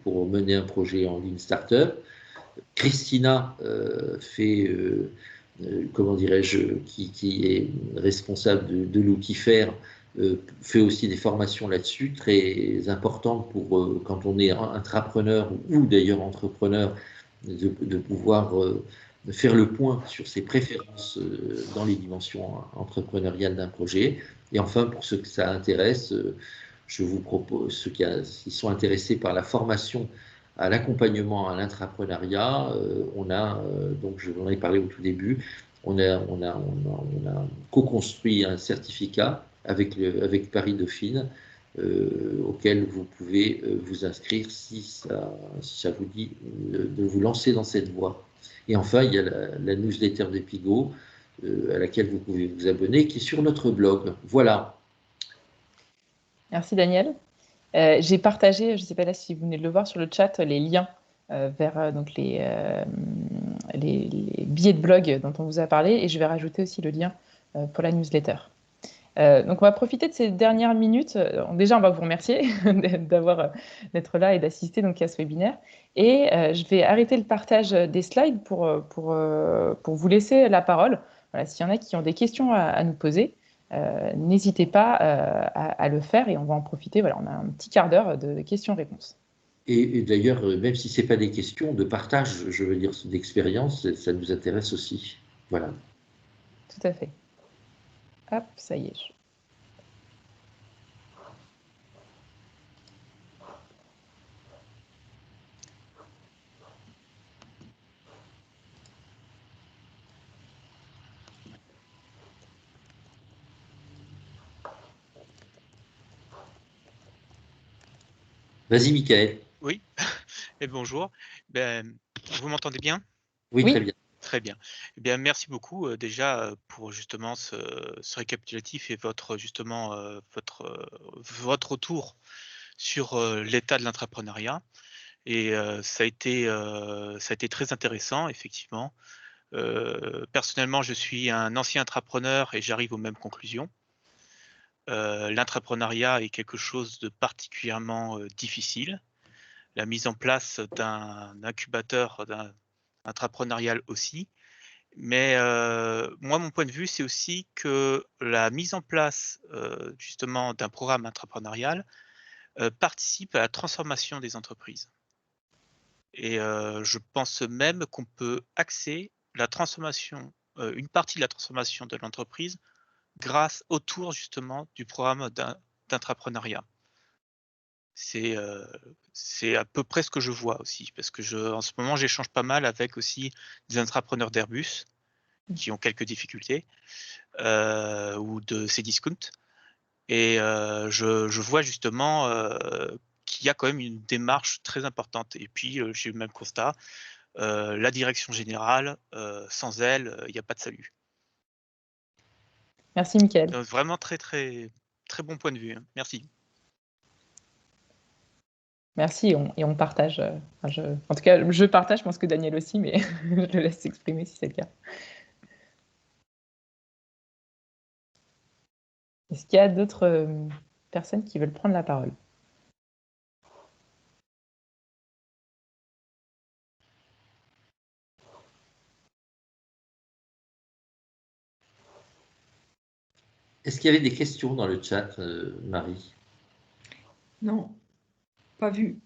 pour mener un projet en ligne startup. Christina fait, comment dirais-je, qui est responsable de l'outil Faire, fait aussi des formations là-dessus, très importantes pour quand on est intrapreneur ou d'ailleurs entrepreneur, de pouvoir faire le point sur ses préférences dans les dimensions entrepreneuriales d'un projet. Et enfin, pour ceux que ça intéresse, je vous propose, ceux qui sont intéressés par la formation à l'accompagnement à l'intrapreneuriat, on a, donc je vous en ai parlé au tout début, on a co-construit un certificat avec Paris Dauphine, auquel vous pouvez vous inscrire si ça vous dit de vous lancer dans cette voie. Et enfin, il y a la newsletter d'Epigo, à laquelle vous pouvez vous abonner, qui est sur notre blog. Voilà. Merci Daniel. J'ai partagé, je ne sais pas là si vous venez de le voir sur le chat, les liens vers donc les billets de blog dont on vous a parlé, et je vais rajouter aussi le lien pour la newsletter. Donc on va profiter de ces dernières minutes. Déjà, on va vous remercier d'être là et d'assister donc à ce webinaire. Et je vais arrêter le partage des slides pour vous laisser la parole. Voilà, s'il y en a qui ont des questions à nous poser, n'hésitez pas à le faire et on va en profiter. Voilà, on a un petit quart d'heure de questions-réponses. Et d'ailleurs, même si ce n'est pas des questions de partage, je veux dire, d'expérience, ça nous intéresse aussi. Voilà. Tout à fait. Hop, ça y est. Vas-y, Michael. Oui, et bonjour. Vous m'entendez bien? Oui, très bien. Très bien. Eh bien, merci beaucoup déjà pour justement ce récapitulatif et justement votre retour sur l'état de l'entrepreneuriat. Et ça a été très intéressant, effectivement. Personnellement, je suis un ancien entrepreneur et j'arrive aux mêmes conclusions. L'entrepreneuriat est quelque chose de particulièrement difficile. La mise en place d'un incubateur intrapreneurial aussi. Mais moi, mon point de vue, c'est aussi que la mise en place justement d'un programme intrapreneurial participe à la transformation des entreprises. Et je pense même qu'on peut axer la transformation, une partie de la transformation de l'entreprise autour justement du programme d'intrapreneuriat. C'est à peu près ce que je vois aussi, parce que en ce moment, j'échange pas mal avec aussi des intrapreneurs d'Airbus qui ont quelques difficultés, ou de Cdiscount. Et je vois justement qu'il y a quand même une démarche très importante. Et puis, j'ai eu le même constat, la direction générale, sans elle, il n'y a pas de salut. Merci, Mickaël. Donc vraiment très bon point de vue, hein. Merci. Merci, et on partage. En tout cas, je partage, je pense que Daniel aussi, mais je le laisse s'exprimer si c'est le cas. Est-ce qu'il y a d'autres personnes qui veulent prendre la parole? Est-ce qu'il y avait des questions dans le chat, Marie? Non, pas vu.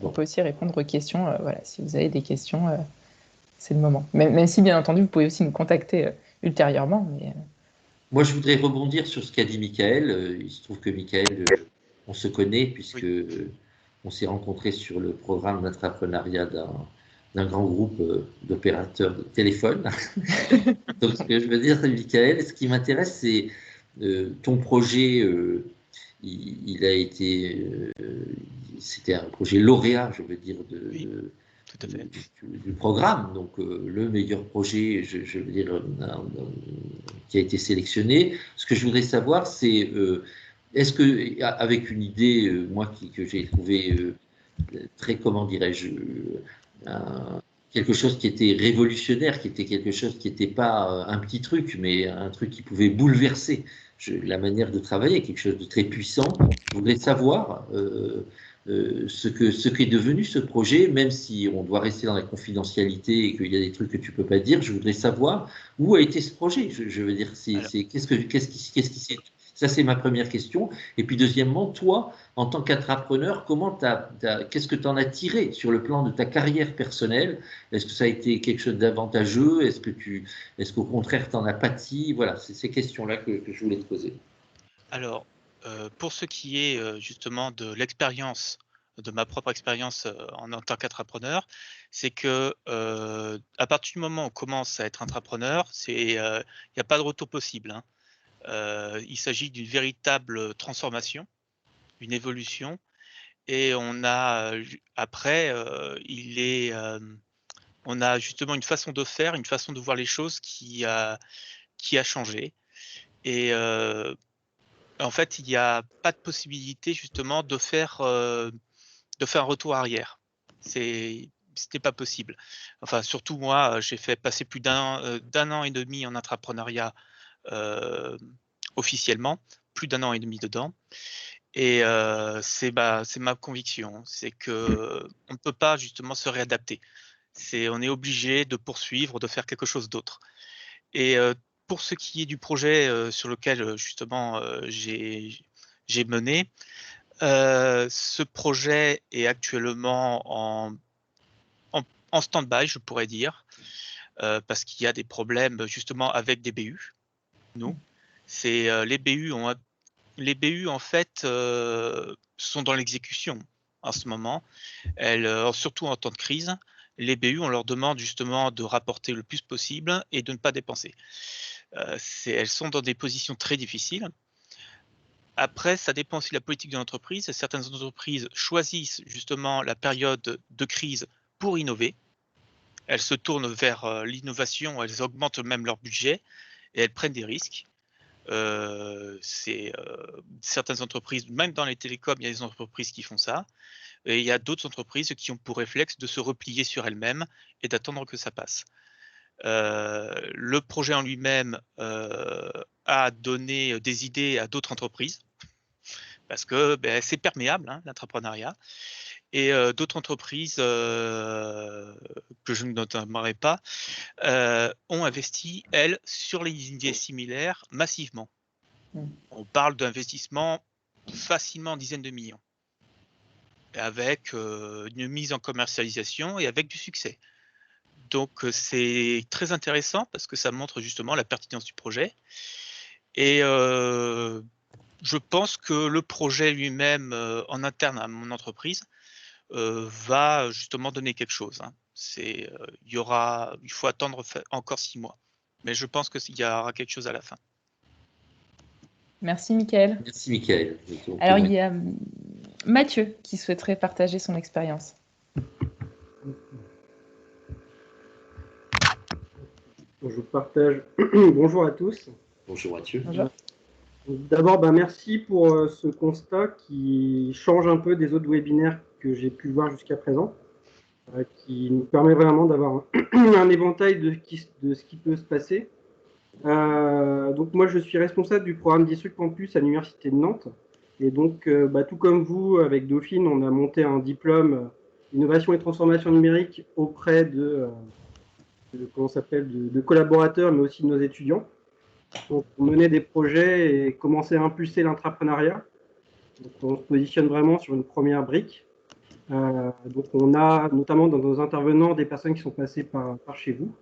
On peut aussi répondre aux questions. Voilà, si vous avez des questions, c'est le moment. Même si, bien entendu, vous pouvez aussi nous contacter ultérieurement. Mais... Moi, je voudrais rebondir sur ce qu'a dit Mickaël. Il se trouve que Mickaël, on se connaît puisque on s'est rencontrés sur le programme d'entrepreneuriat d'un grand groupe d'opérateurs de téléphone. Donc, ce que je veux dire, Mickaël, ce qui m'intéresse, c'est ton projet. Il a été, c'était un projet lauréat, je veux dire, Tout à fait. du programme, donc le meilleur projet, je veux dire, qui a été sélectionné. Ce que je voudrais savoir, c'est est-ce que, avec une idée, moi, que j'ai trouvé très, comment dirais-je, quelque chose qui était révolutionnaire, qui était quelque chose qui n'était pas un petit truc, mais un truc qui pouvait bouleverser la manière de travailler, quelque chose de très puissant. Je voudrais savoir ce qu'est devenu ce projet, même si on doit rester dans la confidentialité et qu'il y a des trucs que tu peux pas dire. Je voudrais savoir où a été ce projet. Je veux dire, qu'est-ce qui s'est... Ça, c'est ma première question. Et puis, deuxièmement, toi, en tant qu'entrepreneur, qu'est-ce que tu en as tiré sur le plan de ta carrière personnelle? Est-ce que ça a été quelque chose d'avantageux? Est-ce qu'au contraire, tu en as pâti? Voilà, c'est ces questions-là que je voulais te poser. Alors, pour ce qui est justement de l'expérience, de ma propre expérience en tant qu'entrepreneur, c'est que à partir du moment où on commence à être entrepreneur, il n'y a pas de retour possible, hein. Il s'agit d'une véritable transformation, une évolution, et on a après, on a justement une façon de faire, une façon de voir les choses qui a changé. Et en fait, il n'y a pas de possibilité justement de faire un retour arrière. C'était pas possible. Enfin, surtout moi, j'ai fait passer plus d'un an et demi en entrepreneuriat officiellement, plus d'un an et demi dedans. Et c'est ma conviction, c'est que on ne peut pas justement se réadapter. On est obligé de poursuivre, de faire quelque chose d'autre. Et pour ce qui est du projet sur lequel justement j'ai mené, ce projet est actuellement en stand-by, je pourrais dire, parce qu'il y a des problèmes justement avec des BU. Nous, les BU en fait sont dans l'exécution en ce moment. Surtout en temps de crise, les BU, on leur demande justement de rapporter le plus possible et de ne pas dépenser. Elles sont dans des positions très difficiles. Après, ça dépend aussi de la politique de l'entreprise. Certaines entreprises choisissent justement la période de crise pour innover. Elles se tournent vers l'innovation, elles augmentent même leur budget et elles prennent des risques. Certaines entreprises, même dans les télécoms, il y a des entreprises qui font ça. Et il y a d'autres entreprises qui ont pour réflexe de se replier sur elles-mêmes et d'attendre que ça passe. Le projet en lui-même a donné des idées à d'autres entreprises parce que c'est perméable, hein, l'entrepreneuriat. Et d'autres entreprises que je ne nommerai pas ont investi, elles, sur les idées similaires massivement. On parle d'investissements facilement en dizaines de millions, avec une mise en commercialisation et avec du succès. Donc c'est très intéressant parce que ça montre justement la pertinence du projet. Et je pense que le projet lui-même en interne à mon entreprise va justement donner quelque chose, hein. Il faut attendre encore 6 mois. Mais je pense qu'il y aura quelque chose à la fin. Merci, Mickaël. Merci, Mickaël. Alors, il y a Mathieu qui souhaiterait partager son expérience. Je partage. Bonjour à tous. Bonjour Mathieu. Bonjour. D'abord, merci pour ce constat qui change un peu des autres webinaires que j'ai pu voir jusqu'à présent, qui nous permet vraiment d'avoir un éventail de ce qui peut se passer. Donc moi, je suis responsable du programme Disrupt Campus à l'Université de Nantes. Et donc, tout comme vous, avec Dauphine, on a monté un diplôme Innovation et Transformation numérique auprès de collaborateurs, mais aussi de nos étudiants. Donc, on menait des projets et commençait à impulser l'intrapreneuriat. Donc, on se positionne vraiment sur une première brique. Donc, on a notamment dans nos intervenants des personnes qui sont passées par chez vous.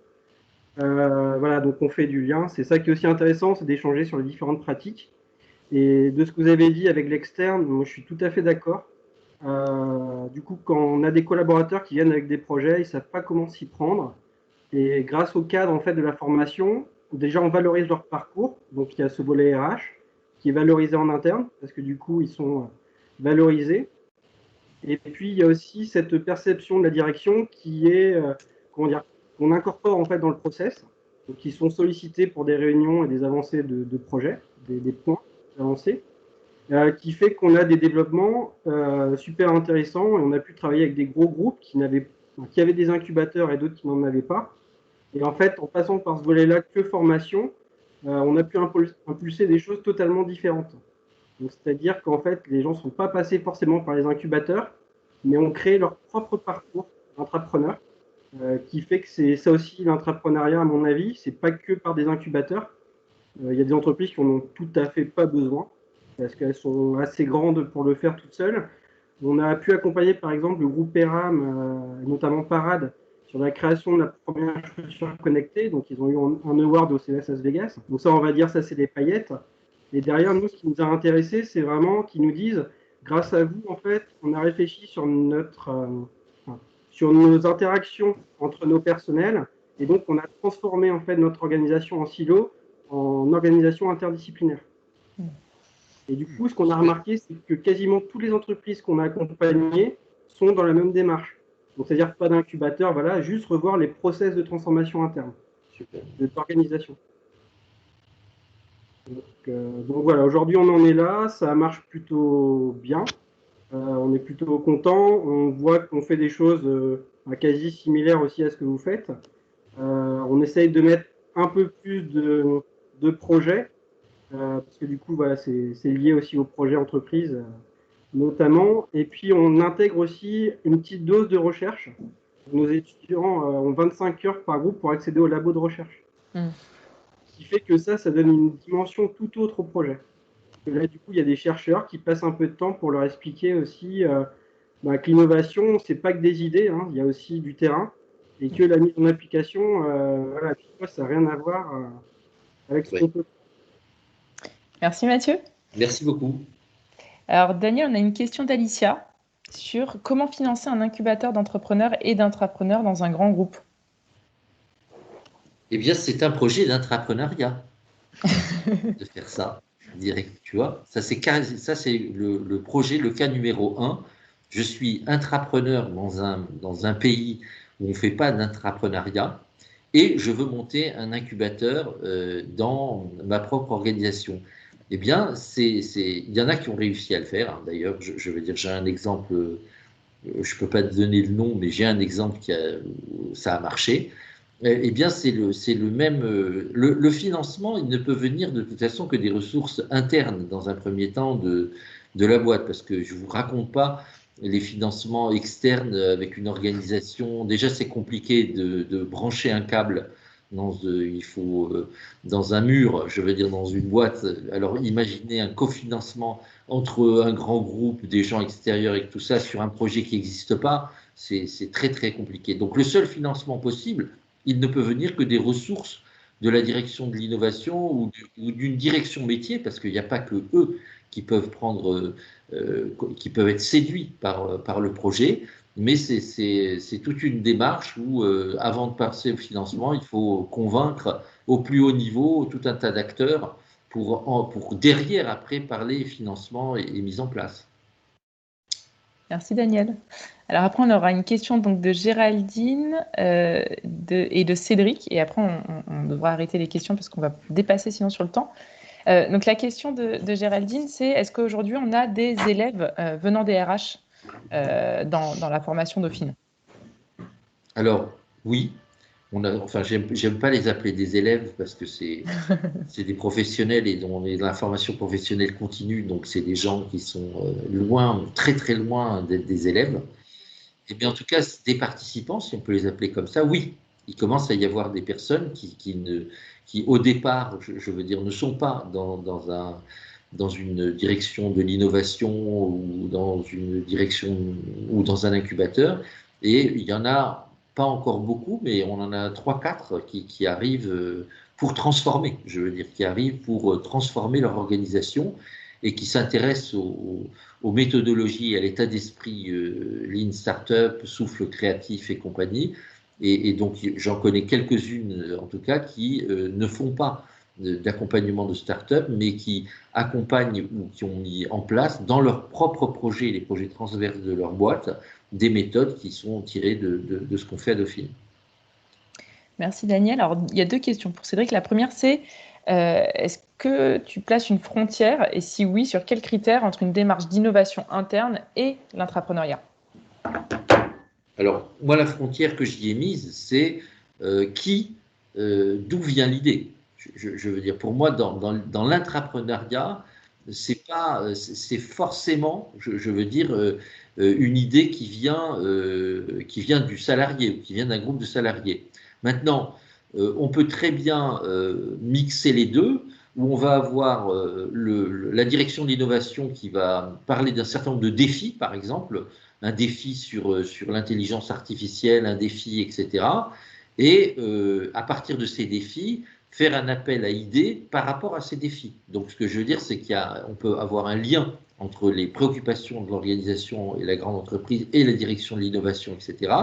Voilà, donc on fait du lien. C'est ça qui est aussi intéressant, c'est d'échanger sur les différentes pratiques. Et de ce que vous avez dit avec l'externe, moi je suis tout à fait d'accord. Du coup, quand on a des collaborateurs qui viennent avec des projets, ils ne savent pas comment s'y prendre. Et grâce au cadre en fait, de la formation, déjà on valorise leur parcours. Donc il y a ce volet RH qui est valorisé en interne, parce que du coup ils sont valorisés. Et puis il y a aussi cette perception de la direction qui est, qu'on incorpore en fait dans le process, donc qui sont sollicités pour des réunions et des avancées de projets, des points avancés, qui fait qu'on a des développements super intéressants et on a pu travailler avec des gros groupes qui avaient des incubateurs et d'autres qui n'en avaient pas. Et en fait, en passant par ce volet-là que formation, on a pu impulser des choses totalement différentes. C'est-à-dire qu'en fait, les gens ne sont pas passés forcément par les incubateurs, mais ont créé leur propre parcours d'entrepreneur, qui fait que c'est ça aussi l'entrepreneuriat, à mon avis, c'est pas que par des incubateurs. Il y a des entreprises qui n'en ont tout à fait pas besoin, parce qu'elles sont assez grandes pour le faire toutes seules. On a pu accompagner par exemple le groupe Peram, notamment Parade, sur la création de la première chaussure connectée. Donc ils ont eu un award au CES Las Vegas. Donc ça, on va dire, ça c'est des paillettes. Et derrière nous, ce qui nous a intéressé, c'est vraiment qu'ils nous disent, grâce à vous, en fait, on a réfléchi sur nos interactions entre nos personnels, et donc on a transformé en fait notre organisation en silo en organisation interdisciplinaire. Et du coup, ce qu'on a remarqué, c'est que quasiment toutes les entreprises qu'on a accompagnées sont dans la même démarche. Donc, c'est-à-dire pas d'incubateur, voilà, juste revoir les process de transformation interne, de l'organisation. Donc voilà, aujourd'hui on en est là, ça marche plutôt bien, on est plutôt content, on voit qu'on fait des choses quasi similaires aussi à ce que vous faites. On essaye de mettre un peu plus de projets, parce que du coup voilà, c'est lié aussi aux projets entreprises notamment, et puis on intègre aussi une petite dose de recherche. Nos étudiants ont 25 heures par groupe pour accéder au labo de recherche. Ce qui fait que ça donne une dimension tout autre au projet. Et là, du coup, il y a des chercheurs qui passent un peu de temps pour leur expliquer aussi que l'innovation, c'est pas que des idées, hein, il y a aussi du terrain, et que la mise en application, voilà, ça n'a rien à voir avec ce qu'on peut. Merci Mathieu. Merci beaucoup. Alors Daniel, on a une question d'Alicia sur comment financer un incubateur d'entrepreneurs et d'intrapreneurs dans un grand groupe. Eh bien, c'est un projet d'intrapreneuriat de faire ça direct, tu vois. Ça, c'est le projet, le cas numéro 1. Je suis intrapreneur dans un pays où on ne fait pas d'intrapreneuriat et je veux monter un incubateur dans ma propre organisation. Eh bien, il y en a qui ont réussi à le faire. D'ailleurs, je veux dire, j'ai un exemple, je ne peux pas te donner le nom, mais j'ai un exemple où ça a marché. Eh bien, c'est le même. Le financement, il ne peut venir de toute façon que des ressources internes dans un premier temps de la boîte, parce que je ne vous raconte pas les financements externes avec une organisation. Déjà, c'est compliqué de brancher un câble dans un mur, je veux dire dans une boîte. Alors, imaginez un cofinancement entre un grand groupe, des gens extérieurs et tout ça sur un projet qui n'existe pas. C'est très, très compliqué. Donc, le seul financement possible, il ne peut venir que des ressources de la direction de l'innovation ou d'une direction métier, parce qu'il n'y a pas que eux qui peuvent qui peuvent être séduits par le projet, mais c'est toute une démarche où, avant de passer au financement, il faut convaincre au plus haut niveau tout un tas d'acteurs pour derrière, après, parler financement et mise en place. Merci Daniel. Alors après, on aura une question donc de Géraldine et de Cédric, et après on devra arrêter les questions parce qu'on va dépasser sinon sur le temps. Donc la question de Géraldine, c'est est-ce qu'aujourd'hui on a des élèves venant des RH dans la formation Dauphine? Alors oui, enfin j'aime pas les appeler des élèves parce que c'est des professionnels et on est dans la formation professionnelle continue, donc c'est des gens qui sont loin, très très loin d'être des élèves. Et bien en tout cas, des participants, si on peut les appeler comme ça, oui, il commence à y avoir des personnes qui au départ, je veux dire, ne sont pas dans une direction de l'innovation ou dans une direction ou dans un incubateur. Et il y en a pas encore beaucoup, mais on en a 3-4 qui arrivent pour transformer, je veux dire, qui arrivent pour transformer leur organisation et qui s'intéressent aux méthodologies, à l'état d'esprit Lean Startup, souffle créatif et compagnie. Et donc, j'en connais quelques-unes, en tout cas, qui ne font pas d'accompagnement de start-up, mais qui accompagnent ou qui ont mis en place dans leurs propres projets, les projets transverses de leur boîte, des méthodes qui sont tirées de ce qu'on fait à Dauphine. Merci Daniel. Alors, il y a deux questions pour Cédric. La première, c'est est-ce que tu places une frontière, et si oui, sur quels critères entre une démarche d'innovation interne et l'intrapreneuriat? Alors, moi, la frontière que j'y ai mise, c'est d'où vient l'idée. Je veux dire, pour moi, dans l'intrapreneuriat, c'est forcément, je veux dire, une idée qui vient du salarié ou qui vient d'un groupe de salariés. Maintenant, on peut très bien mixer les deux, où on va avoir la direction de l'innovation qui va parler d'un certain nombre de défis, par exemple, un défi sur l'intelligence artificielle, un défi, etc. Et à partir de ces défis, faire un appel à idées par rapport à ces défis. Donc ce que je veux dire, c'est qu'on peut avoir un lien entre les préoccupations de l'organisation et la grande entreprise et la direction de l'innovation, etc.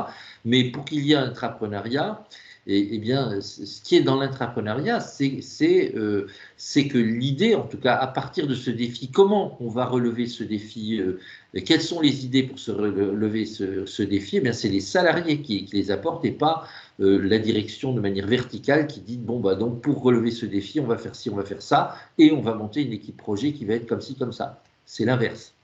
Mais pour qu'il y ait un intrapreneuriat, eh bien, ce qui est dans l'intrapreneuriat, c'est que l'idée, en tout cas, à partir de ce défi, comment on va relever ce défi, quelles sont les idées pour se relever ce défi, eh bien, c'est les salariés qui les apportent et pas la direction de manière verticale qui dit, bon, bah, donc, pour relever ce défi, on va faire ci, on va faire ça, et on va monter une équipe projet qui va être comme ci, comme ça. C'est l'inverse.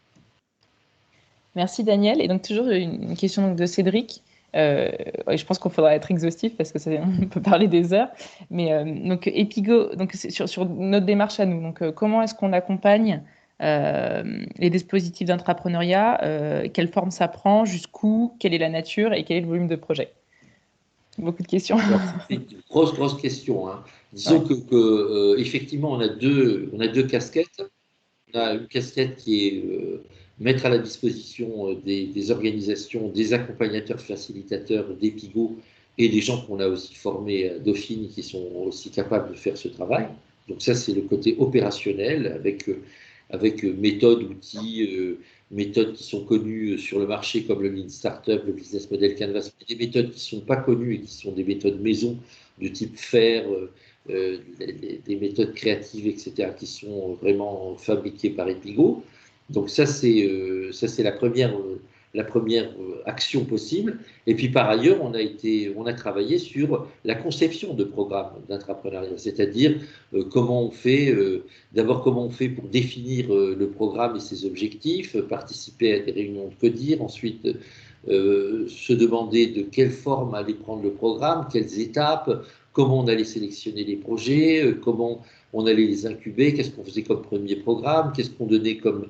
Merci Daniel. Et donc toujours une question de Cédric. Je pense qu'il faudra être exhaustif parce que on peut parler des heures. Mais donc Epigo, donc sur notre démarche à nous. Donc comment est-ce qu'on accompagne les dispositifs d'intrapreneuriat, quelle forme ça prend, jusqu'où, quelle est la nature et quel est le volume de projet? Beaucoup de questions. C'est une grosse question. Hein. Disons que effectivement, on a deux casquettes. On a une casquette qui est mettre à la disposition des organisations, des accompagnateurs, facilitateurs, d'Epigo et des gens qu'on a aussi formés à Dauphine qui sont aussi capables de faire ce travail. Donc ça, c'est le côté opérationnel avec méthodes, outils, méthodes qui sont connues sur le marché comme le Lean Startup, le Business Model Canvas, des méthodes qui ne sont pas connues et qui sont des méthodes maison de type FAIR, des méthodes créatives, etc., qui sont vraiment fabriquées par Epigo. Donc ça, c'est la première action possible. Et puis par ailleurs, on a travaillé sur la conception de programmes d'intrapreneuriat, c'est-à-dire comment on fait, d'abord comment on fait pour définir le programme et ses objectifs, participer à des réunions de CODIR, ensuite se demander de quelle forme allait prendre le programme, quelles étapes, comment on allait sélectionner les projets, comment on allait les incuber, qu'est-ce qu'on faisait comme premier programme, qu'est-ce qu'on donnait comme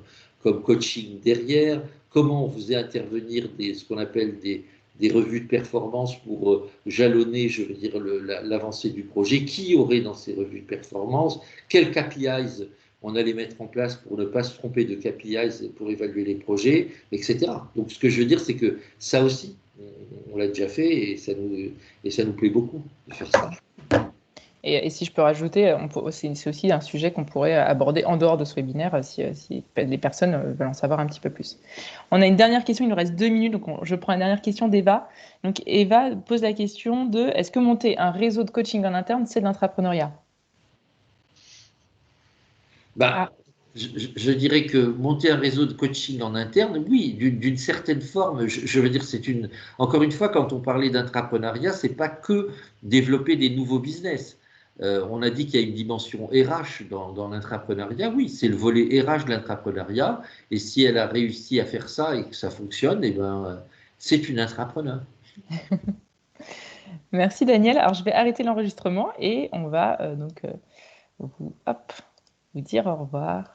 coaching derrière, comment on faisait intervenir ce qu'on appelle des revues de performance pour jalonner, je veux dire, l'avancée du projet, qui aurait dans ces revues de performance, quels KPIs on allait mettre en place pour ne pas se tromper de KPIs pour évaluer les projets, etc. Donc ce que je veux dire, c'est que ça aussi, on l'a déjà fait et ça nous plaît beaucoup de faire ça. Et si je peux rajouter, c'est aussi un sujet qu'on pourrait aborder en dehors de ce webinaire si les personnes veulent en savoir un petit peu plus. On a une dernière question, il nous reste 2 minutes, donc je prends la dernière question d'Eva. Donc Eva pose la question de est-ce que monter un réseau de coaching en interne, c'est de l'entrepreneuriat? Je dirais que monter un réseau de coaching en interne, oui, d'une certaine forme. Je veux dire, encore une fois, quand on parlait d'intrapreneuriat, c'est pas que développer des nouveaux business. On a dit qu'il y a une dimension RH dans l'intrapreneuriat. Oui, c'est le volet RH de l'intrapreneuriat. Et si elle a réussi à faire ça et que ça fonctionne, eh ben, c'est une intrapreneur. Merci Daniel. Alors je vais arrêter l'enregistrement et on va vous dire au revoir.